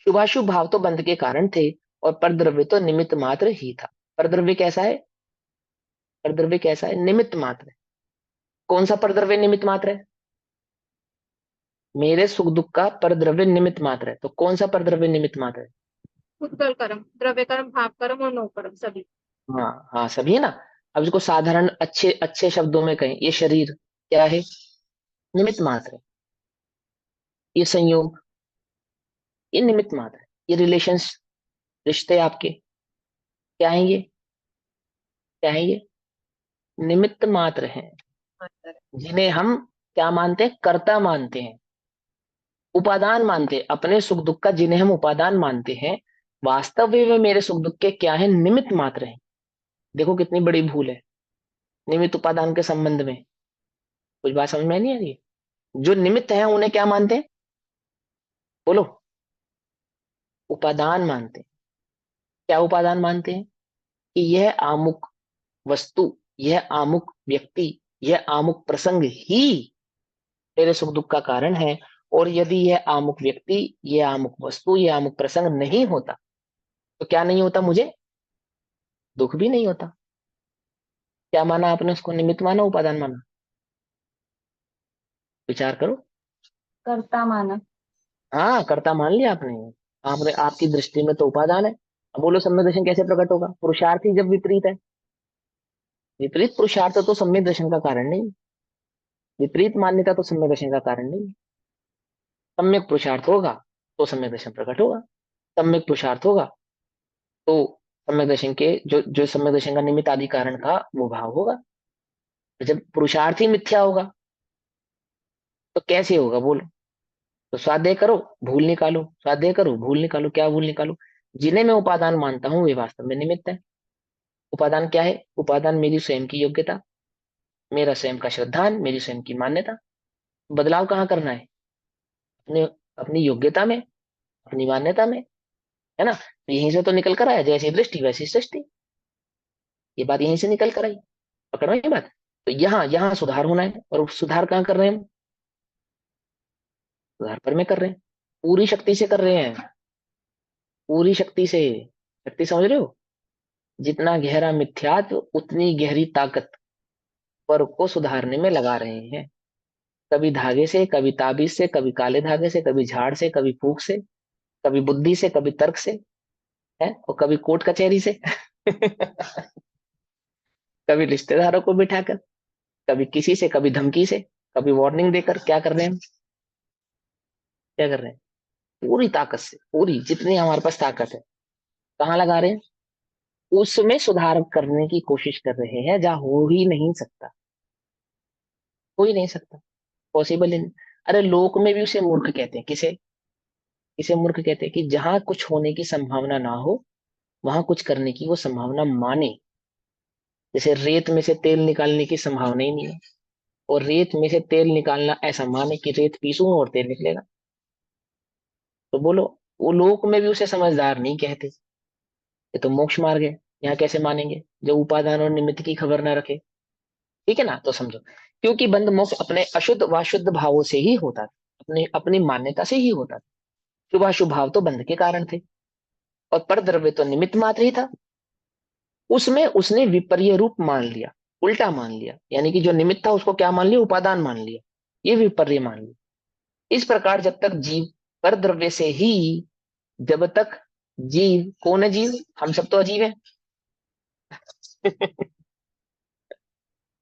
शुभाशुभ भाव तो बंध के कारण थे और परद्रव्य तो निमित्त मात्र ही था। परद्रव्य कैसा है, परद्रव्य कैसा है, निमित्त मात्र है। कौन सा परद्रव्य निमित्त मात्र है, मेरे सुख दुख का परद्रव्य निमित्त मात्र है। तो कौन सा परद्रव्य निमित्त मात्र है, उद्गल कर्म, द्रव्य कर्म, भाव कर्म और नौ कर्म सभी। हाँ हाँ, सभी है ना। अब इसको साधारण अच्छे अच्छे शब्दों में कहें, ये शरीर क्या है? निमित्त मात्र है। ये संयोग, ये निमित्त मात्र है। ये रिलेशंस, रिश्ते आपके क्या है? ये क्या है? ये निमित्त मात्र हैं, मात्र है। जिन्हें हम क्या मानते हैं? कर्ता मानते हैं, उपादान मानते हैं अपने सुख दुख का, जिन्हें हम उपादान मानते हैं। वास्तव में मेरे सुख दुख के क्या है? निमित्त मात्र हैं। देखो कितनी बड़ी भूल है निमित्त उपादान के संबंध में। कुछ बात समझ में नहीं आ रही है? जो निमित्त है उन्हें क्या मानते हैं? बोलो। उपादान मानते हैं। क्या उपादान मानते हैं? कि यह आमुक वस्तु, यह आमुक व्यक्ति, यह आमुक प्रसंग ही मेरे सुख दुख का कारण है। और यदि यह आमुक व्यक्ति, यह आमुक वस्तु, यह आमुक प्रसंग नहीं होता, तो क्या नहीं होता? मुझे दुख भी नहीं होता। क्या माना आपने उसको? निमित्त माना, उपादान माना? विचार करो। कर्ता माना। हाँ, कर्ता मान लिया आपने। आपने, आपकी दृष्टि में तो उपादान है। अब बोलो सम्यक दर्शन कैसे प्रकट होगा? पुरुषार्थ ही जब विपरीत है। विपरीत पुरुषार्थ तो सम्यक दर्शन का कारण नहीं। विपरीत मान्यता तो सम्यक दर्शन का कारण नहीं। सम्यक पुरुषार्थ होगा तो सम्यक दर्शन प्रकट होगा। सम्यक पुरुषार्थ होगा तो सम्यक दर्शन के जो जो सम्यक दर्शन का निमित्त आदि कारण का वो भाव होगा। तो जब पुरुषार्थ ही मिथ्या होगा तो कैसे होगा? बोलो। तो स्वाध्याय करो, भूल निकालो, स्वाध्याय करो, भूल निकालो। क्या भूल निकालो? जिन्हें मैं उपादान मानता हूं वे वास्तव में निमित्त है। उपादान क्या है? उपादान मेरी स्वयं की योग्यता, मेरा स्वयं का श्रद्धान, मेरी स्वयं की मान्यता। बदलाव कहाँ करना है? अपने, अपनी योग्यता में, अपनी मान्यता में, है ना। तो यहीं से तो निकल कर आया, जैसी दृष्टि वैसी सृष्टि। ये बात यहीं से निकल कर आई। पकड़ो ये बात। तो यहाँ यहाँ सुधार होना है, और सुधार कहाँ कर रहे हैं हम? सुधार पर में कर रहे हैं, पूरी शक्ति से कर रहे हैं। पूरी शक्ति से। शक्ति समझ रहे हो? जितना गहरा मिथ्यात्व उतनी गहरी ताकत पर को सुधारने में लगा रहे हैं। कभी धागे से, कभी ताबीज से, कभी काले धागे से, कभी झाड़ से, कभी फूक से, कभी बुद्धि से, कभी तर्क से, है, और कभी कोर्ट कचहरी से। कभी रिश्तेदारों को बिठाकर, कभी किसी से, कभी धमकी से, कभी वार्निंग देकर। क्या कर रहे हैं हम? क्या कर रहे हैं? पूरी ताकत से, पूरी जितनी हमारे पास ताकत है, कहाँ लगा रहे हैं? उसमें सुधार करने की कोशिश कर रहे हैं, जहां हो ही नहीं सकता। हो ही नहीं सकता, पॉसिबल ही नहीं। अरे लोक में भी उसे मूर्ख कहते हैं। किसे? किसे मूर्ख कहते हैं? कि जहां कुछ होने की संभावना ना हो, वहां कुछ करने की वो संभावना माने। जैसे रेत में से तेल निकालने की संभावना ही नहीं है, और रेत में से तेल निकालना ऐसा माने कि रेत पीसूं और तेल निकलेगा। तो बोलो, वो लोक में भी उसे समझदार नहीं कहते। ये तो मोक्ष मार्ग है, यहाँ कैसे मानेंगे जो उपादान और निमित्त की खबर ना रखे? ठीक है ना। तो समझो, क्योंकि बंध मोक्ष अपने अशुद्ध व शुद्ध भावों से ही होता था, अपने अपनी मान्यता से ही होता था। शुभाशुभ भाव तो बंध के कारण थे, और पर द्रव्य तो निमित्त मात्र ही था। उसमें उसने विपर्य रूप मान लिया, उल्टा मान लिया। यानी कि जो निमित्त था उसको क्या मान लिया? उपादान मान लिया। ये विपर्य मान लिया। इस प्रकार जब तक जीव पर द्रव्य से ही, जब तक जीव, कौन है जीव? हम सब तो अजीब है।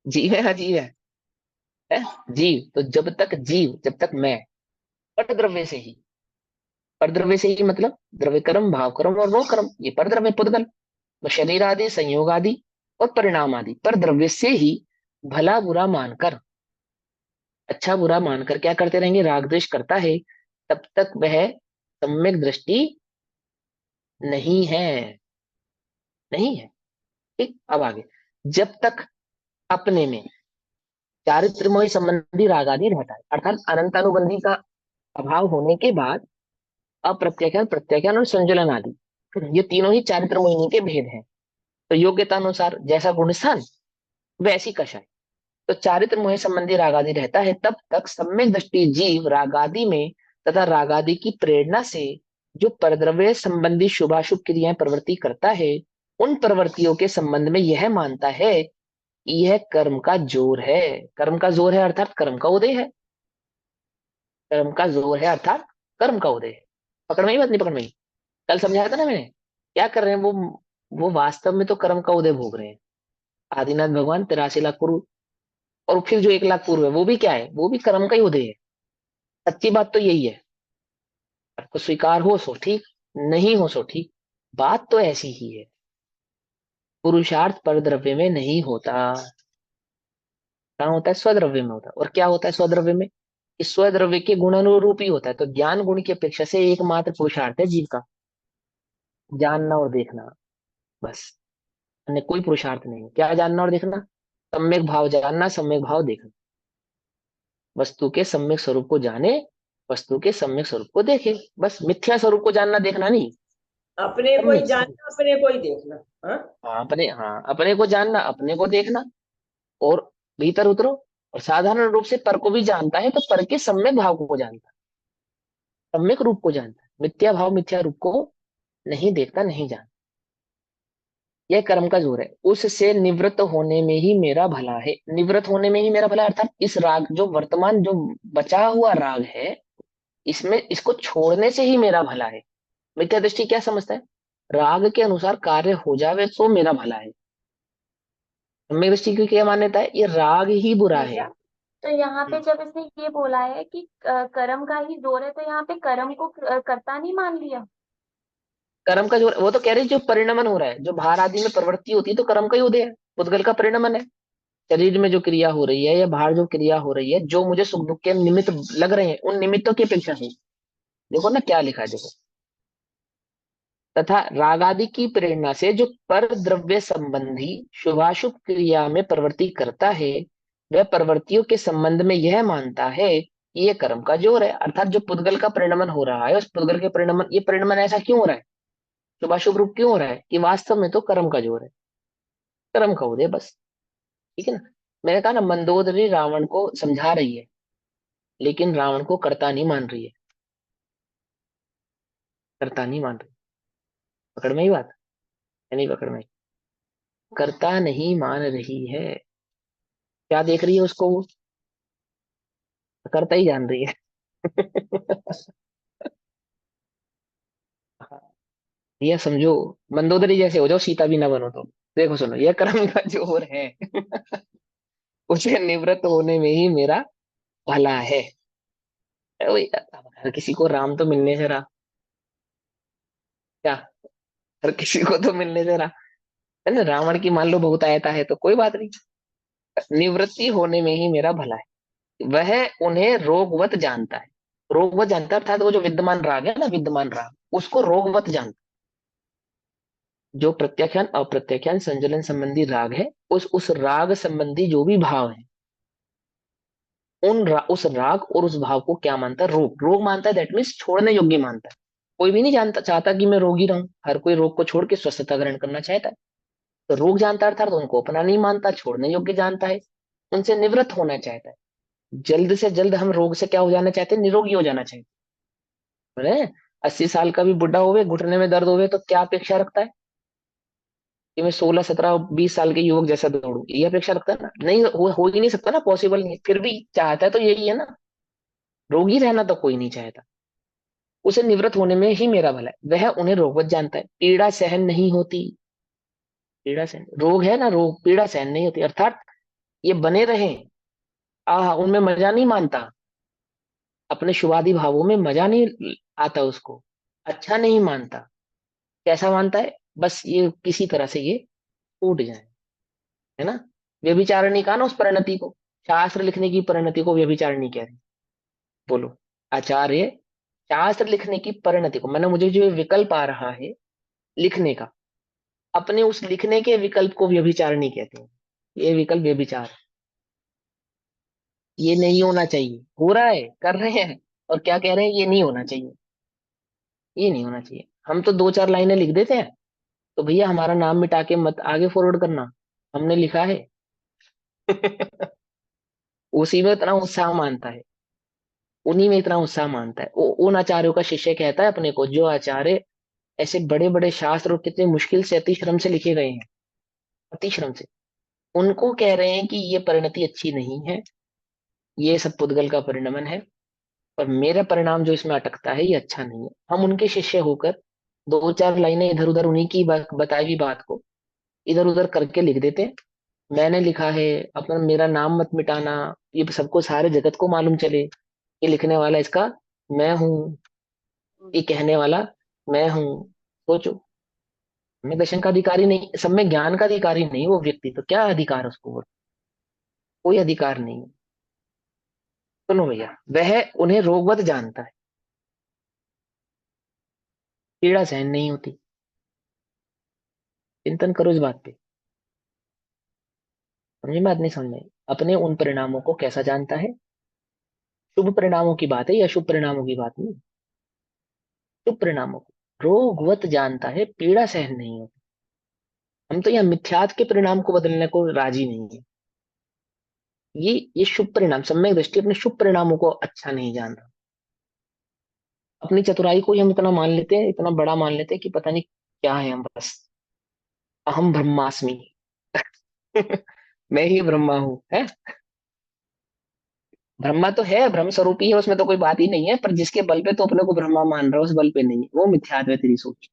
जीव है, अजीब है? जीव तो जब तक जीव, जब तक मैं, पर द्रव्य से ही। पर द्रव्य से ही मतलब द्रव्य कर्म, भाव कर्म और रो कर्म, ये पर द्रव्य पुद्गल। तो शरीर आदि, संयोग आदि और परिणाम आदि पर द्रव्य से ही भला बुरा मानकर, अच्छा बुरा मानकर क्या करते रहेंगे? राग द्वेष करता है, तब तक वह सम्यक दृष्टि नहीं है। नहीं है। ठीक, अब आगे। जब तक अपने में चारित्र्यमय संबंधी राग आदि रहता है, अर्थात अनंतानुबंधी का अभाव होने के बाद अप्रत्याख्यान, प्रत्याख्यान और संजुलन आदि, ये तीनों ही चारित्र मोहिनी के भेद हैं। तो योग्यता अनुसार जैसा गुण स्थान वैसी कषाय। तो चारित्र मोह संबंधी रागादि रहता है, तब तक सम्यक दृष्टि जीव रागादि में तथा रागादि की प्रेरणा से जो परद्रव्य संबंधी शुभाशुभ क्रियाएं प्रवृत्ति करता है, उन प्रवृत्तियों के संबंध में यह मानता है कि यह कर्म का जोर है। कर्म का जोर है अर्थात कर्म का उदय है। कर्म का जोर है अर्थात कर्म का उदय है। पकड़ में ही बात नहीं? पकड़ में ही? कल समझाया था ना मैंने, क्या कर रहे हैं वो वास्तव में तो कर्म का उदय भोग रहे हैं। आदिनाथ भगवान 83 लाख पूर्व, और फिर जो 1 लाख पूर्व है वो भी क्या है, वो भी कर्म का ही उदय है। सच्ची बात तो यही है। आपको स्वीकार हो सो ठीक, नहीं हो सो ठीक, बात तो ऐसी ही है। पुरुषार्थ पर द्रव्य में नहीं होता। कहाँ होता है, स्वद्रव्य में होता है। और क्या होता है स्वद्रव्य में, इस स्वद्रव्य के गुणानुरूप ही होता है। तो ज्ञान गुण की अपेक्षा से एकमात्र पुरुषार्थ है जीव का, जानना और देखना, बस। अन्य कोई पुरुषार्थ नहीं। क्या जानना और देखना, सम्यक भाव जानना, सम्यक भाव देखना। वस्तु के सम्यक स्वरूप को जाने, वस्तु के सम्यक स्वरूप को देखे, बस। मिथ्या स्वरूप को जानना देखना नहीं। अपने को ही सम्यक स्वरूप। जानना, अपने को ही देखना। हाँ, हाँ, अपने को जानना, अपने को देखना, और भीतर उतरो। और साधारण रूप से पर को भी जानता है तो पर के सम्यक भाव को जानता है, सम्यक रूप को जानता है। मिथ्या भाव मिथ्या रूप को नहीं देखता, नहीं जानता। यह कर्म का जोर है। उससे निवृत्त होने में ही मेरा भला है। निवृत्त होने में ही मेरा भला है, अर्थात इस राग, जो वर्तमान जो बचा हुआ राग है, इसमें इसको छोड़ने से ही मेरा भला है। मिथ्या दृष्टि क्या समझता है, राग के अनुसार कार्य हो जावे तो मेरा भला है। सम्यक दृष्टि की क्या मान्यता है, ये राग ही बुरा है। भैया, तो यहाँ पे जब इसने ये बोला है कि कर्म का ही जोर है, तो यहाँ पे कर्म को कर्ता नहीं मान लिया। कर्म का जो, वो तो कह रही है, जो परिणमन हो रहा है, जो भार आदि में प्रवृत्ति होती है, तो कर्म का ही उदय है, पुद्गल का परिणमन है। शरीर में जो क्रिया हो रही है या बाहर जो क्रिया हो रही है, जो मुझे सुख दुख के निमित्त लग रहे हैं, उन निमित्तों की अपेक्षा से, देखो ना क्या लिखा है, देखो। तथा रागादि की प्रेरणा से जो पर द्रव्य संबंधी शुभाशुभ क्रिया में प्रवृत्ति करता है, वह प्रवृत्तियों के संबंध में यह मानता है कि ये कर्म का जोर है। अर्थात जो पुद्गल का परिणमन हो रहा है, उस पुद्गल के परिणमन, ये परिणमन ऐसा क्यों हो रहा है, शुभाशुभ रूप क्यों हो रहा है, कि वास्तव में तो कर्म का जोर है, कर्म का उदय, बस। ठीक है ना। मैंने कहा ना, मंदोदरी रावण को समझा रही है, लेकिन रावण को कर्ता नहीं मान रही है, कर्ता नहीं मान रही। पकड़ में ही बात है, नहीं पकड़ में, कर्ता नहीं मान रही है। क्या देख रही है उसको, वो कर्ता ही जान रही है। ये समझो, मंदोदरी जैसे हो जाओ, सीता भी ना बनो तो। देखो सुनो, यह कर्म का जोर है। उसे निवृत्त होने में ही मेरा भला है। अरे वही, हर किसी को राम तो मिलने से रहा, क्या, हर किसी को तो मिलने से रहा, है ना। रावण की मान लो बहुत आयता है तो कोई बात नहीं, निवृत्ति होने में ही मेरा भला है। वह उन्हें रोगवत जानता है। रोगवत जानता है, अर्थात वो जो विद्यमान राग है ना, विद्यमान राग, उसको रोगवत जानता है। जो प्रत्याख्यान अप्रत्याख्यान संचलन संबंधी राग है, उस राग संबंधी जो भी भाव है, उस राग और उस भाव को क्या मानता है, रोग। रोग मानता है, दैट मीन्स छोड़ने योग्य मानता है। कोई भी नहीं जानता चाहता कि मैं रोगी रहूं, हर कोई रोग को छोड़ के स्वस्थता ग्रहण करना चाहता है। तो रोग जानता है, अर्थात उनको अपना नहीं मानता, छोड़ने योग्य जानता है, उनसे निवृत्त होना चाहता है। जल्द से जल्द हम रोग से क्या हो जाना चाहते हैं, निरोगी हो जाना चाहते हैं। बोले 80 साल का भी बुढ़ा होवे, घुटने में दर्द होवे, तो क्या अपेक्षा रखता है, कि मैं 16 17 20 साल के युवक जैसा दौड़ू, ये अपेक्षा रखता है ना। नहीं, हो ही नहीं सकता ना, पॉसिबल नहीं। फिर भी चाहता है तो यही है ना, रोगी रहना तो कोई नहीं चाहता। उसे निवृत्त होने में ही मेरा भला है। वह उन्हें रोगवत जानता है, पीड़ा सहन नहीं होती। पीड़ा सहन, रोग है ना, रोग पीड़ा सहन नहीं होती, अर्थात ये बने रहे, आह उनमें मजा नहीं मानता, अपने शुभादि भावों में मजा नहीं आता उसको, अच्छा नहीं मानता। कैसा मानता है, बस ये किसी तरह से ये टूट जाए, है ना। व्यभिचारिणी कहा ना उस परिणति को, शास्त्र लिखने की परिणति को व्यभिचारिणी कह रहे। बोलो, आचार्य शास्त्र लिखने की परिणति को, मैंने, मुझे जो विकल्प आ रहा है लिखने का, अपने उस लिखने के विकल्प को व्यभिचारिणी कहते हैं। ये विकल्प व्यभिचार, ये नहीं होना चाहिए, हो रहा है, कर रहे हैं, और क्या कह रहे हैं, ये नहीं होना चाहिए, ये नहीं होना चाहिए। हम तो 2 4 लाइनें लिख देते हैं, तो भैया हमारा नाम मिटा के मत आगे फॉरवर्ड करना, हमने लिखा है। उसी में इतना उत्साह मानता है, उन्हीं में इतना उत्साह मानता है। उन आचार्यों का शिष्य कहता है अपने को, जो आचार्य ऐसे बड़े बड़े शास्त्र और कितने मुश्किल से अति श्रम से लिखे गए हैं, अति श्रम से, उनको कह रहे हैं कि ये परिणति अच्छी नहीं है, ये सब पुद्गल का परिणमन है, और मेरा परिणाम जो इसमें अटकता है ये अच्छा नहीं है। हम उनके शिष्य होकर दो चार लाइनें इधर उधर उन्हीं की बताई हुई बात को इधर उधर करके लिख देते हैं। मैंने लिखा है, अपना मेरा नाम मत मिटाना, ये सबको सारे जगत को मालूम चले, ये लिखने वाला इसका मैं हूँ, ये कहने वाला मैं हूँ। सोचो, मैं दर्शन का अधिकारी नहीं, सब में ज्ञान का अधिकारी नहीं वो व्यक्ति, तो क्या अधिकार उसको, वो कोई अधिकार नहीं है। सुनो भैया, वह उन्हें रोगवत जानता है, पीड़ा सहन नहीं होती। चिंतन करो इस बात पे, समझ में, बात नहीं समझ में? अपने उन परिणामों को कैसा जानता है? शुभ परिणामों की बात है या शुभ परिणामों की बात नहीं? शुभ परिणामों को रोगवत जानता है, पीड़ा सहन नहीं होती। हम तो यहाँ मिथ्यात के परिणाम को बदलने को राजी नहीं है। ये शुभ परिणाम, सम्यक दृष्टि अपने शुभ परिणामों को अच्छा नहीं जान रहा। अपनी चतुराई को ही हम इतना मान लेते हैं, इतना बड़ा मान लेते हैं कि पता नहीं क्या है हम, बस अहम ब्रह्मास्मि। मैं ही ब्रह्मा हूँ, है। ब्रह्मा तो है, ब्रह्म स्वरूप ही है, उसमें तो कोई बात ही नहीं है, पर जिसके बल पे तो अपने को ब्रह्मा मान रहा है, उस बल पे नहीं है, वो मिथ्यात्व है तेरी सोच।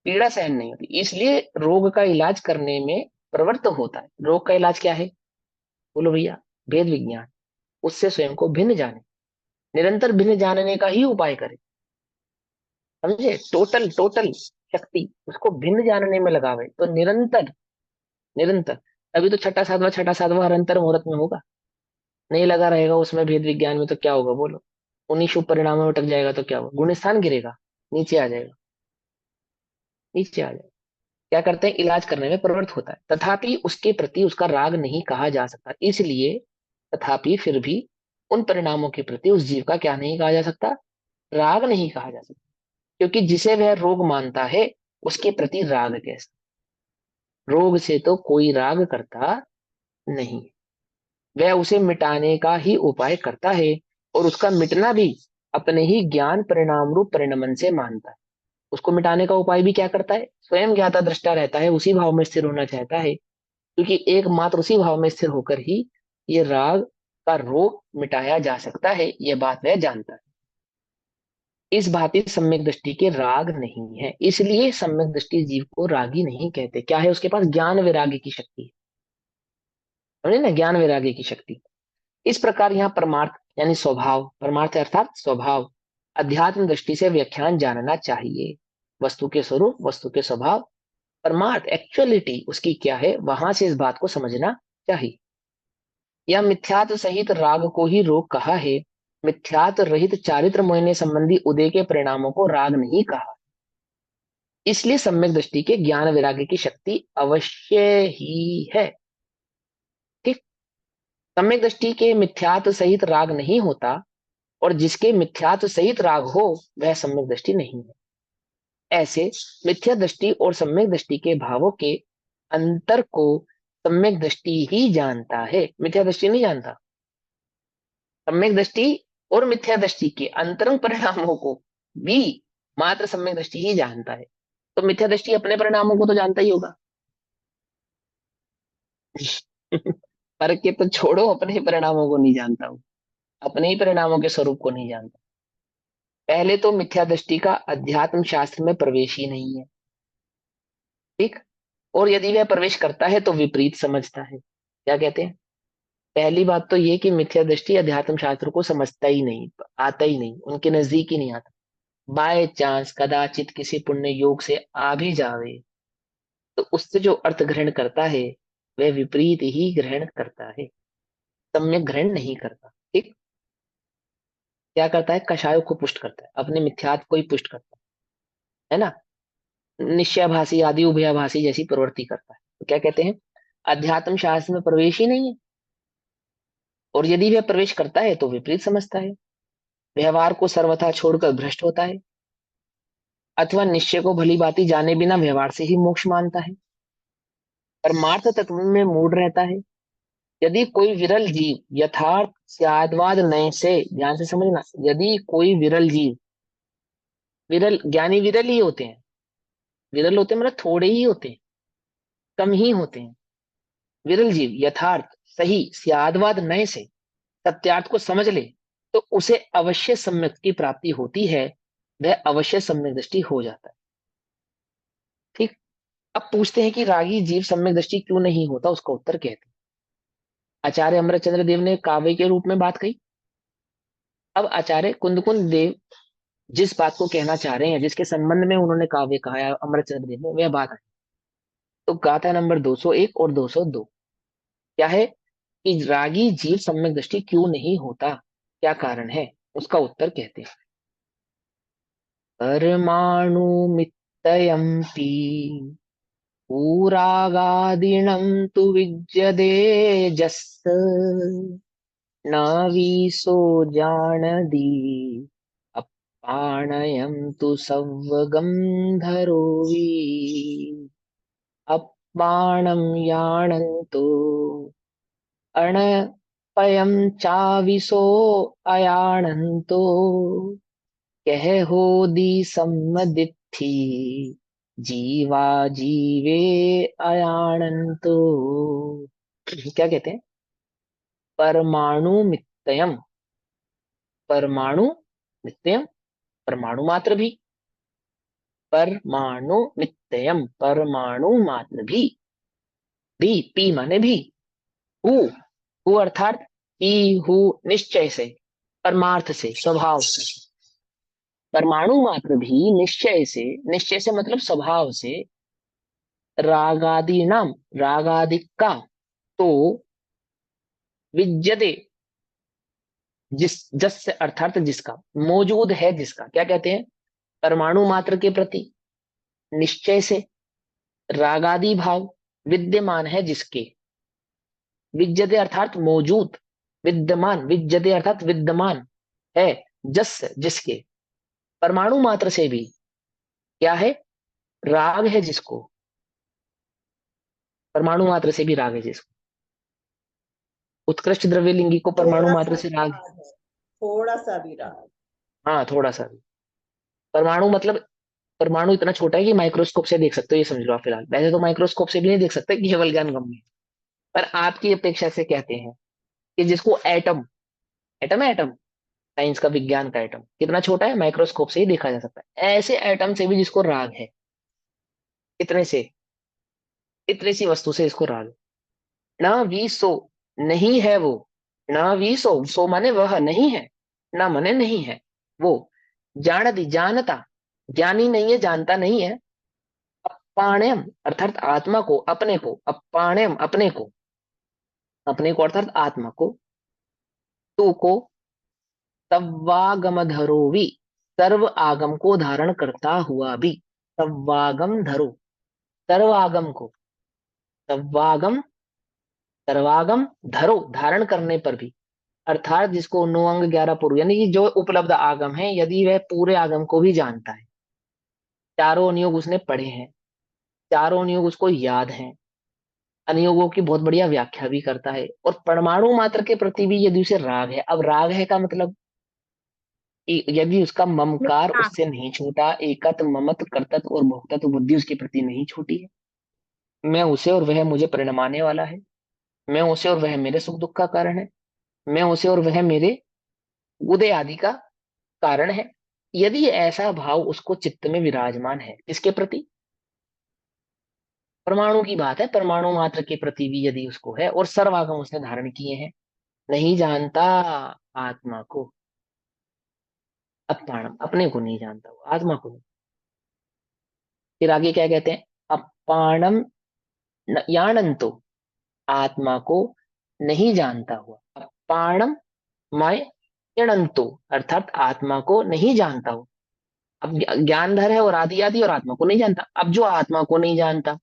पीड़ा सहन नहीं होती, इसलिए रोग का इलाज करने में प्रवृत्त होता है। रोग का इलाज क्या है? बोलो भैया, वेद विज्ञान, उससे स्वयं को भिन्न जाने, निरंतर भिन्न जानने का ही उपाय करे। समझे? टोटल टोटल शक्ति उसको भिन्न जानने में लगावे, तो निरंतर निरंतर। अभी तो छठा सातवां हर अंतर मुहूर्त में होगा, नहीं लगा रहेगा उसमें भेद विज्ञान में, तो क्या होगा बोलो? उन्हीं शुभ परिणामों में अटक जाएगा तो क्या होगा? गुण स्थान गिरेगा, नीचे आ जाएगा, नीचे आ जाएगा। क्या करते हैं? इलाज करने में प्रवृत्त होता है, तथापि उसके प्रति उसका राग नहीं कहा जा सकता। इसलिए तथापि फिर भी उन परिणामों के प्रति उस जीव का क्या नहीं कहा जा सकता? राग नहीं कहा जा सकता, क्योंकि जिसे वह रोग मानता है उसके प्रति राग कैसे? रोग से तो कोई राग करता नहीं, वह उसे मिटाने का ही उपाय करता है, और उसका मिटना भी अपने ही ज्ञान परिणाम रूप परिणमन से मानता है। उसको मिटाने का उपाय भी क्या करता है? स्वयं ज्ञाता दृष्टा रहता है, उसी भाव में स्थिर होना चाहता है, क्योंकि एकमात्र उसी भाव में स्थिर होकर ही ये राग का रोग मिटाया जा सकता है, यह बात वह जानता है। इस भांति सम्यक दृष्टि के राग नहीं है, इसलिए सम्यक दृष्टि जीव को रागी नहीं कहते। क्या है उसके पास? ज्ञान वैराग्य की शक्ति है। समझे ना, ज्ञान वैराग्य की शक्ति। इस प्रकार यहाँ परमार्थ यानी स्वभाव, परमार्थ अर्थात स्वभाव, अध्यात्म दृष्टि से व्याख्यान जानना चाहिए। वस्तु के स्वरूप, वस्तु के स्वभाव, परमार्थ एक्चुअलिटी उसकी क्या है, वहां से इस बात को समझना चाहिए। यह मिथ्यात सहित राग को ही रोग कहा है, मिथ्यात रहित चारित्र मोहने संबंधी उदय के परिणामों को राग नहीं कहा। इसलिए सम्यक दृष्टि के ज्ञान वैराग्य की शक्ति अवश्य ही है। ठीक। सम्यक दृष्टि के मिथ्यात सहित राग नहीं होता, और जिसके मिथ्यात सहित राग हो वह सम्यक दृष्टि नहीं है। ऐसे मिथ्या दृष्टि और सम्यक दृष्टि के भावों के अंतर को सम्यक दृष्टि ही जानता है, मिथ्या दृष्टि नहीं जानता। सम्यक दृष्टि और मिथ्या दृष्टि के अंतरंग परिणामों को भी मात्र सम्यक दृष्टि ही जानता है। तो मिथ्या दृष्टि अपने परिणामों को तो जानता ही होगा। पर के तो छोड़ो, अपने ही परिणामों को नहीं जानता हूं, अपने ही परिणामों के स्वरूप को नहीं जानता। पहले तो मिथ्या दृष्टि का अध्यात्म शास्त्र में प्रवेश ही नहीं है। ठीक। और यदि वह प्रवेश करता है तो विपरीत समझता है। क्या कहते हैं? पहली बात तो ये कि मिथ्या दृष्टि अध्यात्म शास्त्र को समझता ही नहीं, आता ही नहीं, उनके नजदीक ही नहीं आता। बाय चांस कदाचित किसी पुण्य योग से आ भी जावे तो उससे जो अर्थ ग्रहण करता है वह विपरीत ही ग्रहण करता है, सम्यक ग्रहण नहीं करता। ठीक। क्या करता है? कषायों को पुष्ट करता है, अपने मिथ्यात्व को ही पुष्ट करता है ना, निश्चयभाषी आदि उभयाभाषी जैसी प्रवृत्ति करता है। तो क्या कहते हैं? अध्यात्म शास्त्र में प्रवेश ही नहीं है, और यदि वह प्रवेश करता है तो विपरीत समझता है, व्यवहार को सर्वथा छोड़कर भ्रष्ट होता है, अथवा निश्चय को भली भांति जाने बिना व्यवहार से ही मोक्ष मानता है, परमार्थ तत्व में मूड रहता है। यदि कोई विरल जीव यथार्थ स्याद्वाद नय से, ध्यान से समझना, यदि कोई विरल जीव, विरल ज्ञानी विरल ही होते हैं, विरल होते हैं मतलब थोड़े ही होते हैं, कम ही होते हैं। विरल जीव यथार्थ सही स्याद्वाद नय से सत्यार्थ को समझ ले तो उसे अवश्य सम्यक की प्राप्ति होती है, वह अवश्य सम्यक दृष्टि हो जाता है। अब पूछते हैं कि रागी जीव सम्यक दृष्टि क्यों नहीं होता, उसका उत्तर कहते हैं आचार्य अमरचंद्र देव ने काव्य के रूप में बात कही। अब आचार्य कुंदकुंद देव जिस बात को कहना चाह रहे हैं, जिसके संबंध में उन्होंने काव्य कहा है अमरचंद्र देव ने, वह बात है। तो गाथा नंबर 201 और 202 क्या है कि रागी जीव सम्यक दृष्टि क्यों नहीं होता, क्या कारण है, उसका उत्तर कहते हैं परमाणु मित्तयम्पि पूरागादिनं तु विज्यते जस्त न वीसो जानदी अपाणयं तु सव्वगं धरोवि अपाणं याणन्तो अणपयं चाविसो अयाणन्तो कह होदी सम्मदित्थि जीवा जीवे अयाणन्तो। क्या कहते हैं, परमाणु मित्तयम, परमाणु मित्तयम, परमाणु मात्र भी, परमाणु मित्तयम, परमाणु मात्र भी पी माने भी, हु अर्थात पी हु निश्चय से, परमार्थ से, स्वभाव से, परमाणु मात्र भी निश्चय से मतलब स्वभाव से, रागादि नाम, रागादि का, तो विद्यते, जस से अर्थात जिसका, मौजूद है जिसका, क्या कहते हैं, परमाणु मात्र के प्रति निश्चय से रागादि भाव विद्यमान है जिसके, विद्यते अर्थात मौजूद, विद्यमान, विद्यते अर्थात विद्यमान है, जस जिसके, परमाणु मात्र से भी क्या है, राग है जिसको, परमाणु मात्र से भी राग है जिसको, उत्कृष्ट द्रव्यलिंगी को परमाणु थोड़ा मात्र सा से भी राग, राग है, थोड़ा सा भी राग। हाँ थोड़ा सा भी, परमाणु मतलब, परमाणु इतना छोटा है कि माइक्रोस्कोप से देख सकते हो, ये समझ लो आप फिलहाल, वैसे तो माइक्रोस्कोप से भी नहीं देख सकते केवल ज्ञान गम में, पर आपकी अपेक्षा से कहते हैं कि जिसको एटम, एटम है एटम, साइंस का, विज्ञान का एटम कितना छोटा है, माइक्रोस्कोप से ही देखा जा सकता है, ऐसे एटम से भी जिसको राग है, इतने से, इतनी सी वस्तु से इसको राग है। ना वी सो, नहीं है वो, ना वी सो, सो माने वह नहीं है, ना माने नहीं है वो, जानती जानता, ज्ञानी नहीं है, जानता नहीं है, अपाण्यम अर्थात आत्मा को, अपने को, अपाण्यम अपने को, अपने को अर्थात आत्मा को, तू को, तव्वागम धरो भी, सर्व आगम को धारण करता हुआ भी, तव्वागम धरो, सर्व आगम को, तव्वागम, सर्वागम धरो धारण करने पर भी, अर्थात जिसको 9 अंग 11 पूर्व, यानी कि जो उपलब्ध आगम है, यदि वह पूरे आगम को भी जानता है, चारों अनुयोग उसने पढ़े हैं, चारों अनुयोग उसको याद हैं, अनुयोगों की बहुत बढ़िया व्याख्या भी करता है, और परमाणु मात्र के प्रति भी यदि उसे राग है, अब राग है का मतलब यदि उसका ममकार हाँ। उससे नहीं छूटा, एकत ममत कर्तत और भोक्तत्व बुद्धि उसके प्रति नहीं छूटी है, मैं उसे और वह मुझे परिणमाने वाला है, मैं उसे और वह मेरे सुख दुख का कारण है, मैं उसे और वह मेरे उदय आदि का कारण है, यदि ऐसा भाव उसको चित्त में विराजमान है, इसके प्रति, परमाणु की बात है, परमाणु मात्र के प्रति भी यदि उसको है, और सर्वागम उसने धारण किए हैं, नहीं जानता आत्मा को, अपाणम अपने को नहीं जानता, वो आत्मा को नहीं। फिर आगे क्या कहते हैं, अपाणम यानंतो, आत्मा को नहीं जानता हुआ, अपाणम मय यणंतो अर्थात आत्मा को नहीं जानता हो। अब ज्ञानधर है और आदि आदि, और आत्मा को नहीं जानता। अब जो आत्मा को नहीं जानता,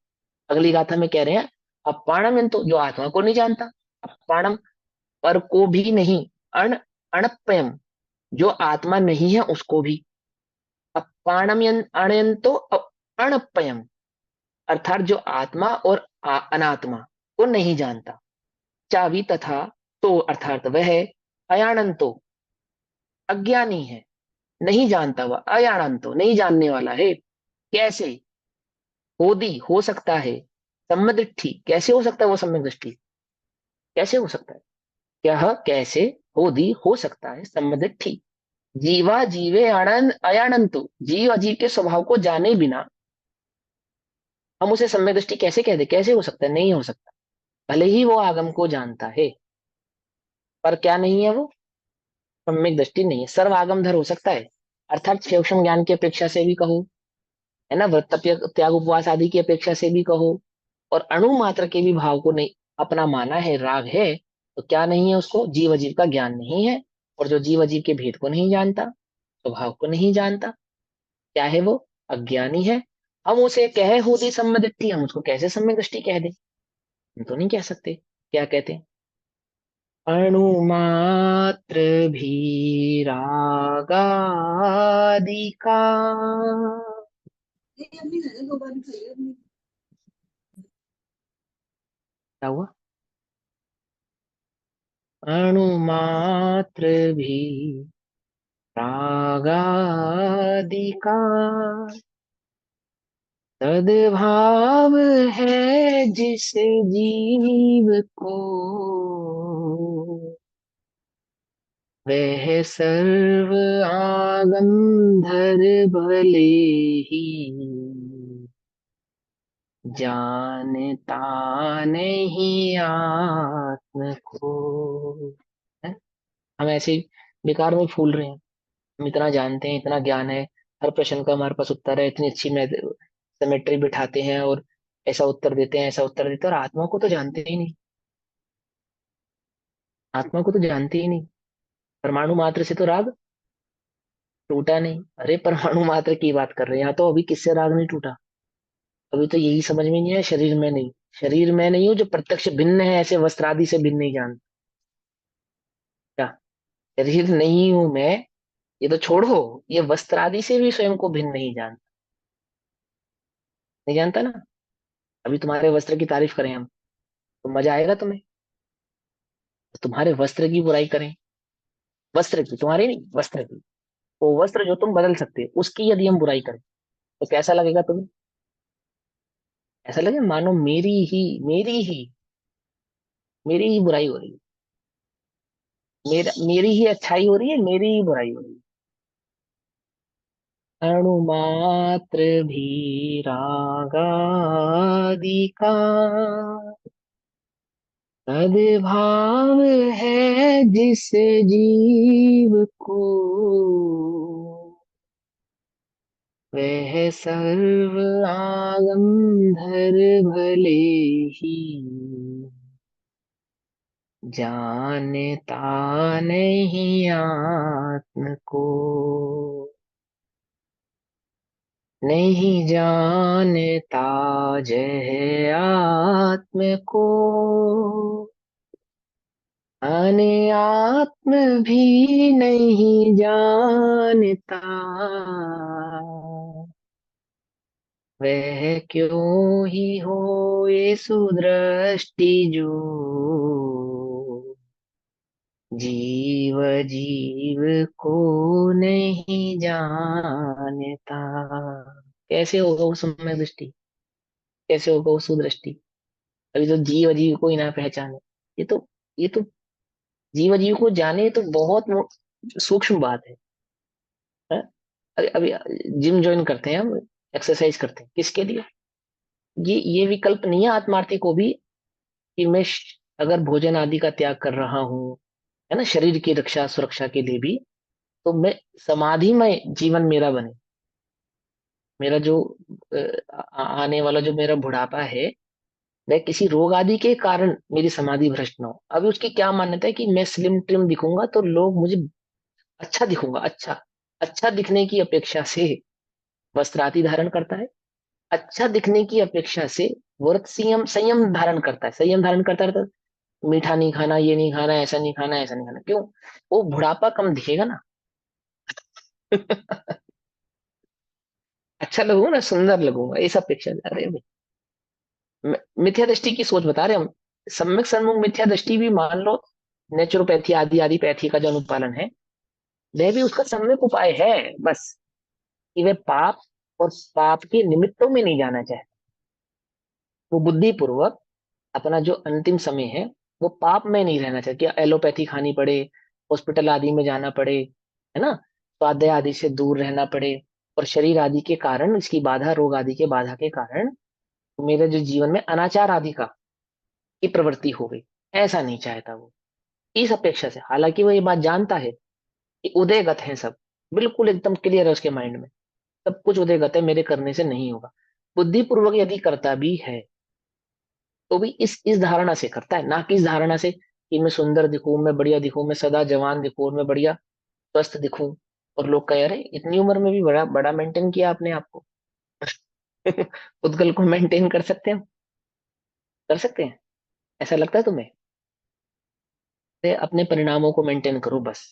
अगली गाथा में कह रहे हैं अपाणम यंतो, जो आत्मा को नहीं जानता, अपाणम पर को भी नहीं, अण अणपयम जो आत्मा नहीं है उसको भी, अपाणम अणयंतो अणपयम अर्थात जो आत्मा और अनात्मा को नहीं जानता, चावी तथा तो अर्थात वह अयानंतो अज्ञानी है, नहीं जानता हुआ, अयानंतो नहीं जानने वाला है, कैसे, होदी हो सकता है, सम्मदृष्टि कैसे हो सकता है, वो सम्यक दृष्टि कैसे हो सकता है, क्या कैसे, होदी हो सकता है, सम्मदृष्टि जीवा जीवे आनंद अयानंतो जीव अजीव के स्वभाव को जाने बिना, हम उसे सम्यक दृष्टि कैसे कह दे? कैसे हो सकता है? नहीं हो सकता। भले ही वो आगम को जानता है, पर क्या नहीं है वो? सम्यक दृष्टि नहीं है। सर्व आगमधर हो सकता है, अर्थात सूक्ष्म ज्ञान की अपेक्षा से भी कहो, है ना, व्रत त्याग उपवास आदि की अपेक्षा से भी कहो, और अणु मात्र के भी भाव को नहीं अपना माना है, राग है, तो क्या नहीं है उसको? जीव अजीव का ज्ञान नहीं है। और जो जीव अजीव के भेद को नहीं जानता, स्वभाव को नहीं जानता, क्या है वो? अज्ञानी है। हम उसे कहे होती सम्यक दृष्टि, हम उसको कैसे सम्यक दृष्टि कह दे? हम तो नहीं कह सकते। क्या कहते हैं? अणुमात्र भी रागादिका। क्या हुआ? अणुमात्र भी रागादिका सद्भाव है जिस जीव को, वह सर्व आगम धर भले ही जानता नहीं आत्म को। है? हम ऐसे ही बेकार में फूल रहे हैं। हम इतना जानते हैं, इतना ज्ञान है, हर प्रश्न का हमारे पास उत्तर है, इतनी अच्छी सिमेट्री बिठाते हैं और ऐसा उत्तर देते हैं, ऐसा उत्तर देते हैं, और आत्मा को तो जानते ही नहीं। आत्मा को तो जानते ही नहीं। परमाणु मात्र से तो राग टूटा नहीं। अरे परमाणु मात्र की बात कर रहे हैं यहाँ, तो अभी किससे राग नहीं टूटा? अभी तो यही समझ में नहीं है, शरीर में नहीं। शरीर में नहीं हूँ जो प्रत्यक्ष भिन्न है, ऐसे वस्त्र आदि से भिन्न नहीं जानता। क्या? शरीर नहीं हूं मैं, ये तो छोड़ो, ये वस्त्र आदि से भी स्वयं को भिन्न नहीं जानता। नहीं जानता ना। अभी तुम्हारे वस्त्र की तारीफ करें हम, तो मजा आएगा तुम्हें? तो तुम्हारे वस्त्र की बुराई करें, वस्त्र की, तुम्हारी नहीं, वस्त्र की, वो वस्त्र जो तुम बदल सकते हो उसकी यदि हम बुराई करें, तो कैसा लगेगा तुम्हें? ऐसा लगे मानो मेरी ही बुराई हो रही है, मेरी ही अच्छाई हो रही है, मेरी ही बुराई हो रही है। अणुमात्र भी रागादि का सद्भाव है जिस जीव को, वह सर्व आगम धर भले ही जानता नहीं आत्म को। नहीं जानता जय आत्म को, अने आत्म भी नहीं जानता, वह क्यों ही हो ये सुदृष्टि जो, जीव जीव को नहीं जानता। कैसे होगा वो सम्यक दृष्टि? कैसे होगा वो सुदृष्टि? अभी तो जीव अजीव को ही ना पहचाने। ये तो जीव अजीव को जाने तो बहुत सूक्ष्म बात है? अभी अभी जिम ज्वाइन करते हैं हम, एक्सरसाइज करते हैं, किसके लिए? ये विकल्प नहीं है आत्मार्थी को भी कि मैं अगर भोजन आदि का त्याग कर रहा हूँ, है ना, शरीर की रक्षा सुरक्षा के लिए भी, तो मैं समाधि में जीवन मेरा बने। मेरा जो आने वाला जो मेरा बुढ़ापा है, वह किसी रोग आदि के कारण मेरी समाधि भ्रष्ट ना हो। अभी उसकी क्या मान्यता है कि मैं स्लिम ट्रिम दिखूंगा तो लोग मुझे अच्छा दिखूंगा, अच्छा। अच्छा दिखने की अपेक्षा से वस्त्र आदि धारण करता है, अच्छा दिखने की अपेक्षा से व्रत संयम संयम धारण करता है, संयम धारण करता रहता है। मीठा नहीं खाना, ये नहीं खाना, ऐसा नहीं खाना, ऐसा नहीं खाना। क्यों? वो बुढ़ापा कम दिखेगा ना। अच्छा लगूंगा ना, सुंदर लगूंगा, इस अपेक्षा। अरे मिथ्या दृष्टि की सोच बता रहे हम। सम्यक सन्मुख मिथ्या दृष्टि भी मान लो, नेचुरोपैथी आदि आदि पैथी का जो अनुपालन है, वह भी उसका सम्यक उपाय है। बस कि वे पाप और पाप के निमित्तों में नहीं जाना चाहे। वो बुद्धि पूर्वक अपना जो अंतिम समय है, वो पाप में नहीं रहना चाहिए कि एलोपैथी खानी पड़े, हॉस्पिटल आदि में जाना पड़े, है ना, स्वाध्याय आदि से दूर रहना पड़े, और शरीर आदि के कारण, इसकी बाधा, रोग आदि के बाधा के कारण मेरे जो जीवन में अनाचार आदि का की प्रवृत्ति हो गई, ऐसा नहीं चाहता वो। इस अपेक्षा से, हालांकि वो ये बात जानता है कि उदयगत है सब, बिल्कुल एकदम क्लियर है उसके माइंड में, सब कुछ उदयगत है, मेरे करने से नहीं होगा। बुद्धिपूर्वक यदि करता भी है तो भी इस धारणा से करता है, ना कि इस धारणा से कि मैं सुंदर दिखूं, मैं बढ़िया दिखूं, मैं सदा जवान दिखूं, और मैं बढ़िया स्वस्थ दिखूं, और लोग कह रहे इतनी उम्र में भी बड़ा बड़ा मेंटेन किया आपने आपको। उद्गल को मेंटेन कर सकते हैं, कर सकते हैं, ऐसा लगता है तुम्हें? ते अपने परिणामों को मेंटेन करो बस,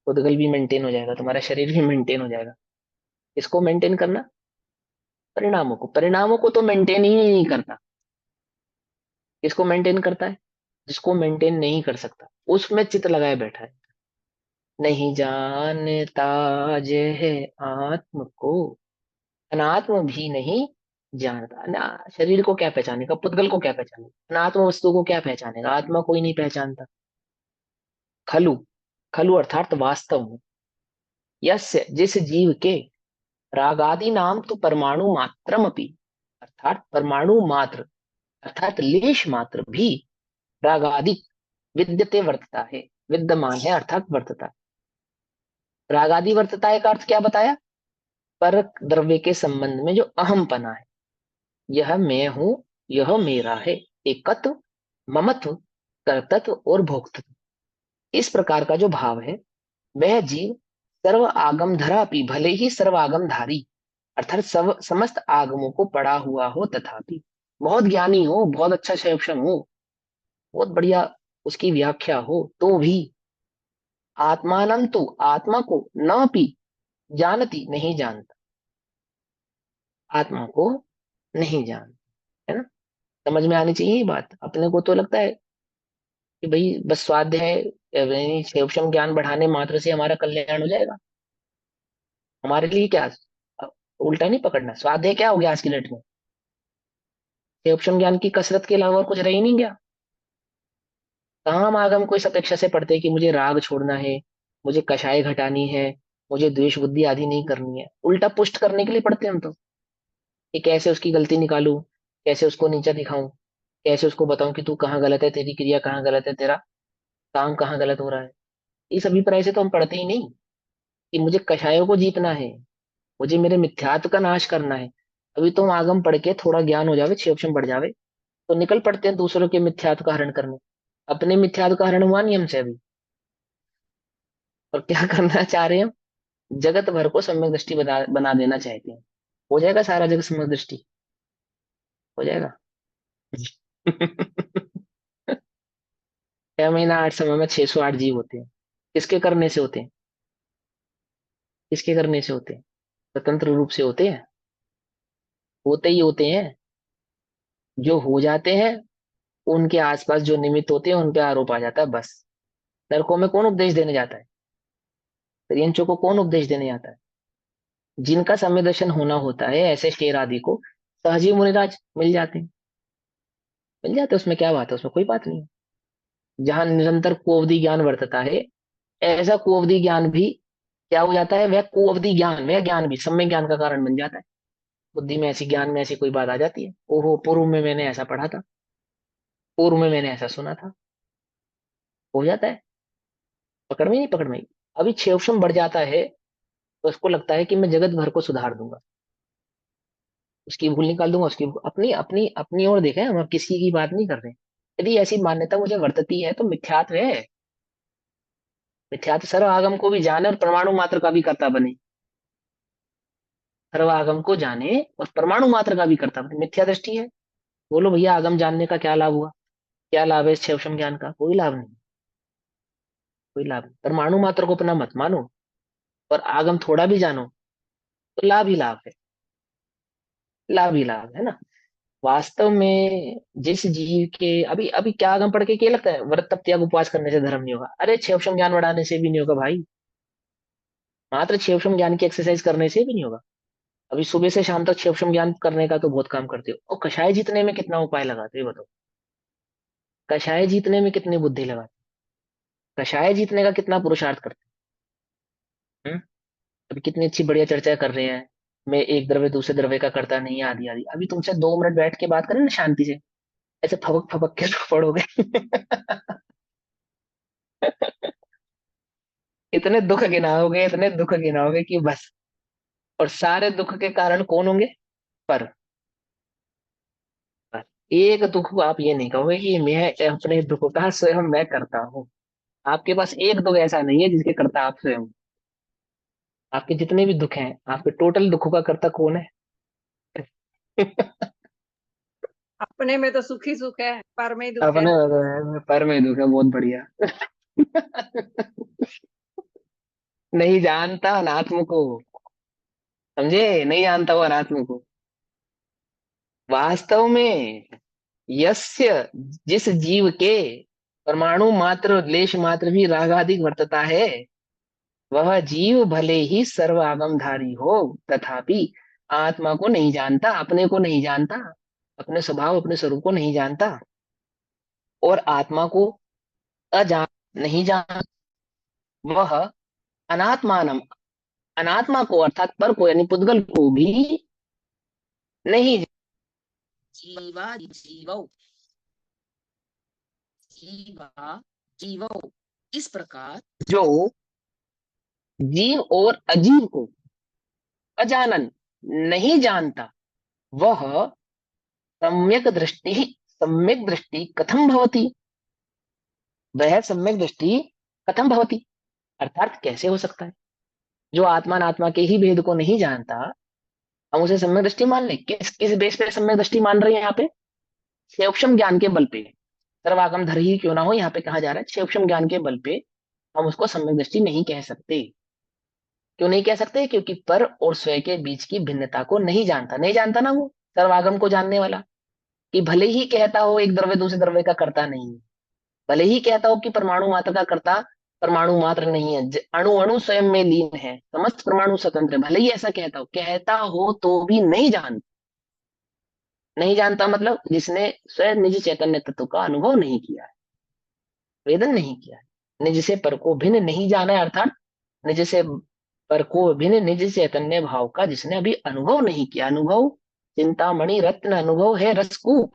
उद्गल भी मेंटेन हो जाएगा, तुम्हारा शरीर भी मेंटेन हो जाएगा। इसको मेंटेन करना, परिणामों को तो मेंटेन ही नहीं करता। किसको मेंटेन करता है? जिसको मेंटेन नहीं कर सकता, उसमें चित लगाए बैठा है। नहीं जानता है आत्म को, अनात्म भी नहीं जानता ना। शरीर को क्या पहचानेगा, पुद्गल को क्या पहचानेगा, अनात्म वस्तु को क्या पहचानेगा, आत्मा कोई नहीं पहचानता। खलु, खलु अर्थात वास्तव में, यस्य जिस जीव के रागादि नाम तो परमाणु मात्रमपि, अर्थात परमाणु मात्र, अर्थात लेश मात्र भी रागादि विद्यते वर्तता है, विद्यमान है अर्थात वर्तता है। रागादि वर्तता है का अर्थ क्या बताया? पर द्रव्य के संबंध में जो अहमपना है, यह मैं हूं, यह मेरा है, एकत्व, ममत्व, कर्तत्व और भोक्तृत्व, इस प्रकार का जो भाव है, वह जीव सर्व आगम धरा भी, भले ही सर्व आगम धारी, अर्थात सब समस्त आगमों को पढ़ा हुआ हो तथापि, बहुत ज्ञानी हो, बहुत अच्छा शैवक्षम हो, बहुत बढ़िया उसकी व्याख्या हो, तो भी आत्मानं तो आत्मा को न पी जानती, नहीं जानता, आत्मा को नहीं जानता, है ना? समझ में आनी चाहिए ये बात। अपने को तो लगता है कि भाई बस स्वाध्याय यानी शिवक्षम ज्ञान बढ़ाने मात्र से हमारा कल्याण हो जाएगा। हमारे लिए क्या, उल्टा नहीं पकड़ना, स्वाध्याय क्या हो गया आज की डेट में? शिवक्षम ज्ञान की कसरत के अलावा और कुछ रह ही नहीं गया। कहाँ हम आगम को इस अपेक्षा से पढ़ते हैं कि मुझे राग छोड़ना है, मुझे कषाय घटानी है, मुझे द्वेष बुद्धि आदि नहीं करनी है। उल्टा पुष्ट करने के लिए पढ़ते हैं हम तो, कि कैसे उसकी गलती निकालूं, कैसे उसको नीचा दिखाऊं, कैसे उसको बताऊं कि तू कहाँ गलत है, तेरी क्रिया कहाँ गलत है, तेरा काम कहाँ गलत हो रहा है। इस अभिप्राय से तो हम पढ़ते ही नहीं कि मुझे कषायों को जीतना है, मुझे मेरे मिथ्यात्व का नाश करना है। अभी तो हम आगम पढ़ के थोड़ा ज्ञान हो जावे, क्षेपक्षम बढ़ जावे, तो निकल पड़ते हैं दूसरों के मिथ्यात्व का हरण करने। अपने मिथ्यात्व का हरण हुआ नहीं हमसे अभी, और क्या करना चाह रहे हैं हम? जगत भर को सम्यक दृष्टि बना देना चाहते हैं। हो जाएगा सारा जगत सम्यक दृष्टि, हो जाएगा। 6 महीना 8 समय में 608 जीव होते हैं। किसके करने से होते हैं? किसके करने से होते हैं? स्वतंत्र रूप से होते हैं? होते ही होते हैं। जो हो जाते हैं, उनके आसपास जो निमित्त होते हैं उन पे आरोप आ जाता है बस। नरकों में कौन उपदेश देने जाता है? प्रियंचों को कौन उपदेश देने जाता है? जिनका समय दर्शन होना होता है, ऐसे शेर आदि को सहजीव मुनिराज मिल जाते हैं, मिल जाते हैं। उसमें क्या बात है, उसमें कोई बात नहीं है। जहां निरंतर कुअवधि ज्ञान वर्तता है, ऐसा कुअवधि ज्ञान भी क्या हो जाता है, वह कुअवधि ज्ञान, वह ज्ञान भी सम्यक ज्ञान का कारण बन जाता है। बुद्धि में ऐसी, ज्ञान में ऐसी कोई बात आ जाती है, ओहो पूर्व में मैंने ऐसा पढ़ा था, पूर्व में मैंने ऐसा सुना था, हो जाता है। पकड़ में नहीं, पकड़ में ही। अभी क्षेपक्षम बढ़ जाता है तो उसको लगता है कि मैं जगत भर को सुधार दूंगा, उसकी भूल निकाल दूंगा, उसकी अपनी अपनी अपनी ओर देखें, हम अब किसी की बात नहीं कर रहे। यदि ऐसी मान्यता मुझे वर्तती है तो मिथ्यात्व है। मिथ्यात्व सर्व आगम को भी जाने और परमाणु मात्र का भी कर्ता बने, सर्व आगम को जाने और परमाणु मात्र का भी कर्ता बने, मिथ्या दृष्टि है। बोलो भैया आगम जानने का क्या लाभ हुआ, क्या लाभ है इस क्षेपक्षम ज्ञान का? कोई लाभ नहीं, कोई लाभ नहीं। परमाणु मात्र को अपना मत मानो और आगम थोड़ा भी जानो तो लाभ ही लाभ है, लाभ ही लाभ है ना। वास्तव में जिस जीव के, अभी अभी क्या आगम पढ़ के क्या लगता है व्रत तप त्याग उपवास करने से धर्म नहीं होगा? अरे क्षेपक्षम ज्ञान बढ़ाने से भी नहीं होगा भाई, मात्र क्षेपक्षम ज्ञान की एक्सरसाइज करने से भी नहीं होगा। अभी सुबह से शाम तक क्षेपक्षम ज्ञान करने का तो बहुत काम करते हो, और कषाय जीतने में कितना उपाय लगाते हो ये बताओ? कषाय जीतने में कितनी बुद्धि लगाते हो? कषाय जीतने का कितना पुरुषार्थ करते हो? अभी कितनी अच्छी बढ़िया चर्चा कर रहे हैं, मैं एक द्रव्य दूसरे द्रव्य का करता नहीं है, आदि आदि। अभी तुमसे 2 मिनट बैठ के बात करें ना शांति से, ऐसे फपक फपक के तो पढ़ोगे। इतने दुख गिनाओगे, इतने दुख गिनाओगे कि बस। और सारे दुख के कारण कौन होंगे? पर। पर एक दुख को आप ये नहीं कहोगे कि मैं अपने दुख का स्वयं मैं करता हूँ। आपके पास एक दुख ऐसा नहीं है जिसके करता आप स्वयं। आपके जितने भी दुख हैं, आपके टोटल दुखों का करता कौन है? अपने में तो सुख ही सुख है, पर में ही दुख है। अपने पर में दुख है, बहुत बढ़िया। नहीं जानता अनात्म को, समझे? नहीं जानता वो अनात्म को। वास्तव में यस्य, जिस जीव के परमाणु मात्र लेश मात्र भी रागाधिक वर्तता है, वह जीव भले ही सर्व आगमधारी हो, तथापि आत्मा को नहीं जानता, अपने को नहीं जानता, अपने स्वभाव अपने स्वरूप को नहीं जानता, और आत्मा को अजान नहीं जान। वह अनात्मानम, अनात्मा को अर्थात पर को यानी पुद्गल को भी नहीं। जीवा जीवौ, जीवा जीवौ, इस प्रकार जो जीव और अजीव को अजानन नहीं जानता, वह सम्यक दृष्टि कथम भवति, वह सम्यक दृष्टि कथम भवति, अर्थात कैसे हो सकता है? जो आत्मा अनात्मा के ही भेद को नहीं जानता, हम उसे सम्यक दृष्टि मान ले? किस किस बेस पे सम्यक दृष्टि मान रहे हैं यहाँ पे? क्षेपक्षम ज्ञान के बल पे। सर्वागम धर ही क्यों ना हो, यहाँ पे कहा जा रहा है क्षेपक्षम ज्ञान के बल पे हम उसको सम्यक दृष्टि नहीं कह सकते। क्यों नहीं कह सकते? क्योंकि पर और स्वयं के बीच की भिन्नता को नहीं जानता। नहीं जानता ना वो सर्वागम को जानने वाला, कि भले ही कहता हो एक द्रव्य दूसरे द्रव्य का करता नहीं है, भले ही कहता हो कि परमाणु मात्र का कर्ता परमाणु मात्र नहीं है, अणु अणु स्वयं में लीन है, समस्त परमाणु स्वतंत्र है, भले ही ऐसा कहता हो तो भी नहीं जानता। नहीं जानता मतलब जिसने स्वयं निज चैतन्य तत्व का अनुभव नहीं किया है, वेदन नहीं किया है, निज से पर को भिन्न नहीं जाना है, अर्थात निज से पर को भिन्न निज चैतन्य भाव का जिसने अभी अनुभव नहीं किया। अनुभव चिंतामणि रत्न अनुभव है रसकूप,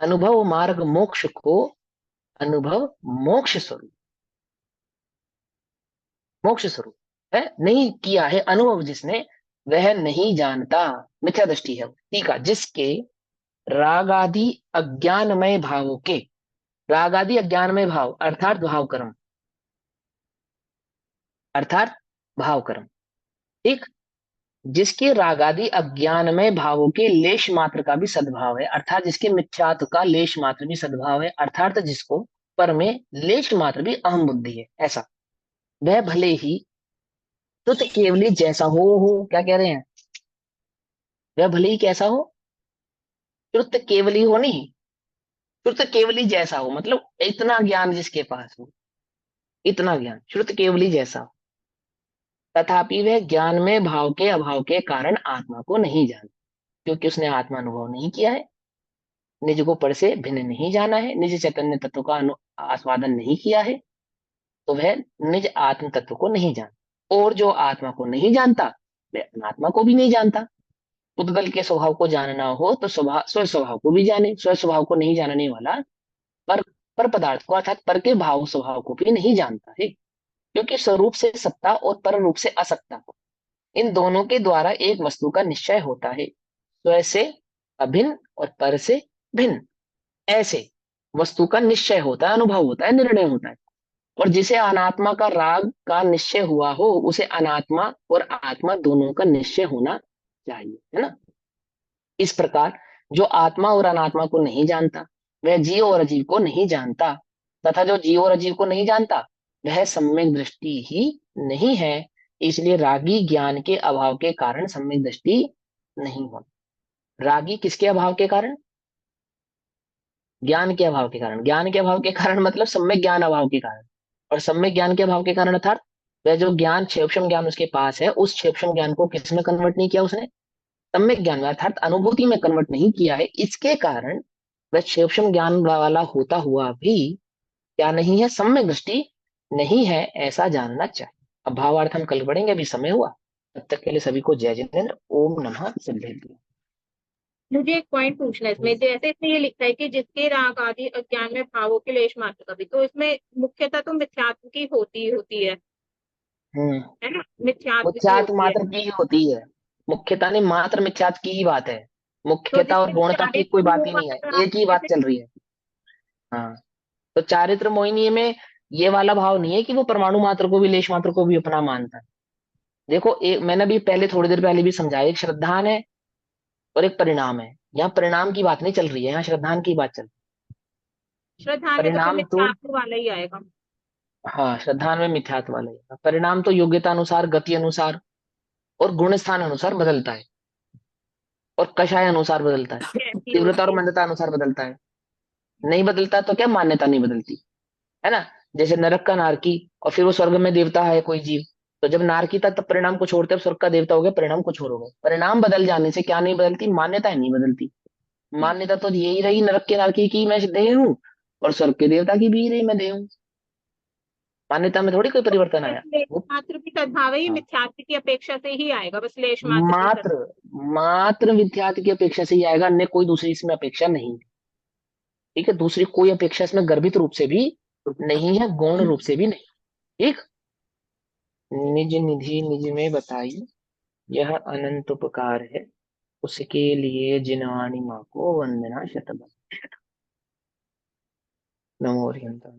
अनुभव मार्ग मोक्ष को, अनुभव मोक्ष स्वरूप, मोक्ष स्वरूप है, नहीं किया है अनुभव जिसने, वह नहीं जानता। मिथ्या दृष्टि है वो। ठीक है, जिसके रागादि अज्ञानमय भावों के, रागादि अज्ञानमय भाव अर्थात भाव कर्म, अर्थात भाव कर्म, ठीक। जिसके रागादि अज्ञानमय भावों के लेश मात्र का भी सद्भाव है, अर्थात जिसके मिथ्यात्व का लेश मात्र भी सद्भाव है, अर्थात जिसको पर में लेश मात्र भी अहम बुद्धि है, ऐसा वह भले ही शुद्ध केवली जैसा हो, क्या कह रहे हैं? वह भले ही कैसा हो? शुद्ध केवली हो नहीं, शुद्ध केवली जैसा हो, मतलब इतना ज्ञान जिसके पास हो, इतना ज्ञान शुद्ध केवली जैसा हो, तथापि वह ज्ञान में भाव के अभाव के कारण आत्मा को नहीं जानता, क्योंकि उसने आत्मा अनुभव नहीं किया है, निज को पर से भिन्न नहीं जाना है, निज चैतन्य तत्व का आस्वादन नहीं किया है, तो वह निज आत्म तत्व को नहीं जानता। और जो आत्मा को नहीं जानता, वह अनात्मा को भी नहीं जानता। उद्गल के स्वभाव को जानना हो तो स्वभाव स्व स्वभाव को भी जाने, स्व स्वभाव को नहीं जानने वाला पर पर पदार्थ को अर्थात पर के भाव स्वभाव को भी नहीं जानता है, क्योंकि स्वरूप से सत्ता और पर रूप से असत्ता, इन दोनों के द्वारा एक वस्तु का निश्चय होता है, स्व से अभिन्न और पर से भिन्न, ऐसे वस्तु का निश्चय होता है, अनुभव होता है, निर्णय होता है। और जिसे अनात्मा का राग का निश्चय हुआ हो, उसे अनात्मा और आत्मा दोनों का निश्चय होना चाहिए, है ना? इस प्रकार जो आत्मा और अनात्मा को नहीं जानता, वह जीव और अजीव को नहीं जानता, तथा जो जीव और अजीव को नहीं जानता, वह सम्यक दृष्टि ही नहीं है। इसलिए रागी ज्ञान के अभाव के कारण सम्यक दृष्टि नहीं होती। रागी किसके अभाव के कारण? ज्ञान के अभाव के कारण। ज्ञान के अभाव के कारण मतलब सम्यक ज्ञान अभाव के कारण, और सम्यक ज्ञान के अभाव के कारण अर्थात वह जो ज्ञान क्षेपक्षम ज्ञान उसके पास है, उस क्षेपक्षम ज्ञान को किसमें कन्वर्ट नहीं किया उसने? सम्यक ज्ञान में अर्थात अनुभूति में कन्वर्ट नहीं किया है। इसके कारण वह क्षेपक्षम ज्ञान वाला होता हुआ भी क्या नहीं है? सम्यक दृष्टि नहीं है, ऐसा जानना चाहिए। अब भावार्थ हम कल पढ़ेंगे, अभी समय हुआ तब तक के लिए सभी को जय जिनेन्द्र। ओम नमः सिद्धेभ्यो। मुझे एक पॉइंट पूछना है इसमें, जैसे इसमें ये लिखा है कि जिसके राग आदि अज्ञान में भावों के लेश मात्र कभी, तो इसमें मुख्यतः तो मिथ्यात्व की होती हम्म। है ना, मिथ्यात्व की मुख्यात होती है। मात्र की ही होती है, मुख्यता नहीं, मात्र मिथ्यात की ही बात है। तो मुख्यता और जिसमें गौणता की कोई चारित्र बात मोह ही नहीं है, वाला एक ही बात जैसे, चल रही है। हाँ, तो चारित्र मोहिनी में ये वाला भाव नहीं है कि वो परमाणु मात्र को भी, लेश मात्र को भी अपना मानता है। देखो, एक मैंने अभी पहले, थोड़ी देर पहले भी समझाया, एक श्रद्धान है और एक परिणाम है। यहाँ परिणाम की बात नहीं चल रही है, यहाँ श्रद्धान की बात चल रही श्रद्धा है। में तो फिर परिणाम तो, मिथ्यात्व वाला ही आएगा। हाँ, श्रद्धान में मिथ्यात्व वाला है। परिणाम तो योग्यता अनुसार, गति अनुसार और गुण स्थान अनुसार बदलता है, और कषाय अनुसार बदलता है, कैसी तीव्रता और होती है। मंदता अनुसार बदलता है। नहीं बदलता तो क्या, मान्यता नहीं बदलती, है ना। जैसे नरक का नारकी, और फिर वो स्वर्ग में देवता है कोई जीव, तो जब नारकी था तब परिणाम कुछ और थे, अब स्वर्ग का देवता हो गया, परिणाम कुछ और हो गया। परिणाम बदल जाने से क्या नहीं बदलती, मान्यताएं नहीं बदलती। मान्यता तो यही रही, नरक के नारकी की मैं देह हूँ, और स्वर्ग के देवता की भी रही, मैं देह हूँ। मान्यता में थोड़ी कोई तो परिवर्तन आया लेश वो। मात्र भी सद्भाव ही हाँ, मिथ्यात्व की अपेक्षा से ही आएगा, बस लेश मात्र की मात्र, मात्र विद्यार्थी की अपेक्षा से ही आएगा, अन्य कोई दूसरी इसमें अपेक्षा नहीं। ठीक है, दूसरी कोई अपेक्षा इसमें गर्भित रूप से भी नहीं है, गौण रूप से भी नहीं। ठीक। निज निधि निज में बताई, यह अनंत उपकार है, उसके लिए जिनवाणी माँ को वंदना शतबार। नमो हरिहंताय।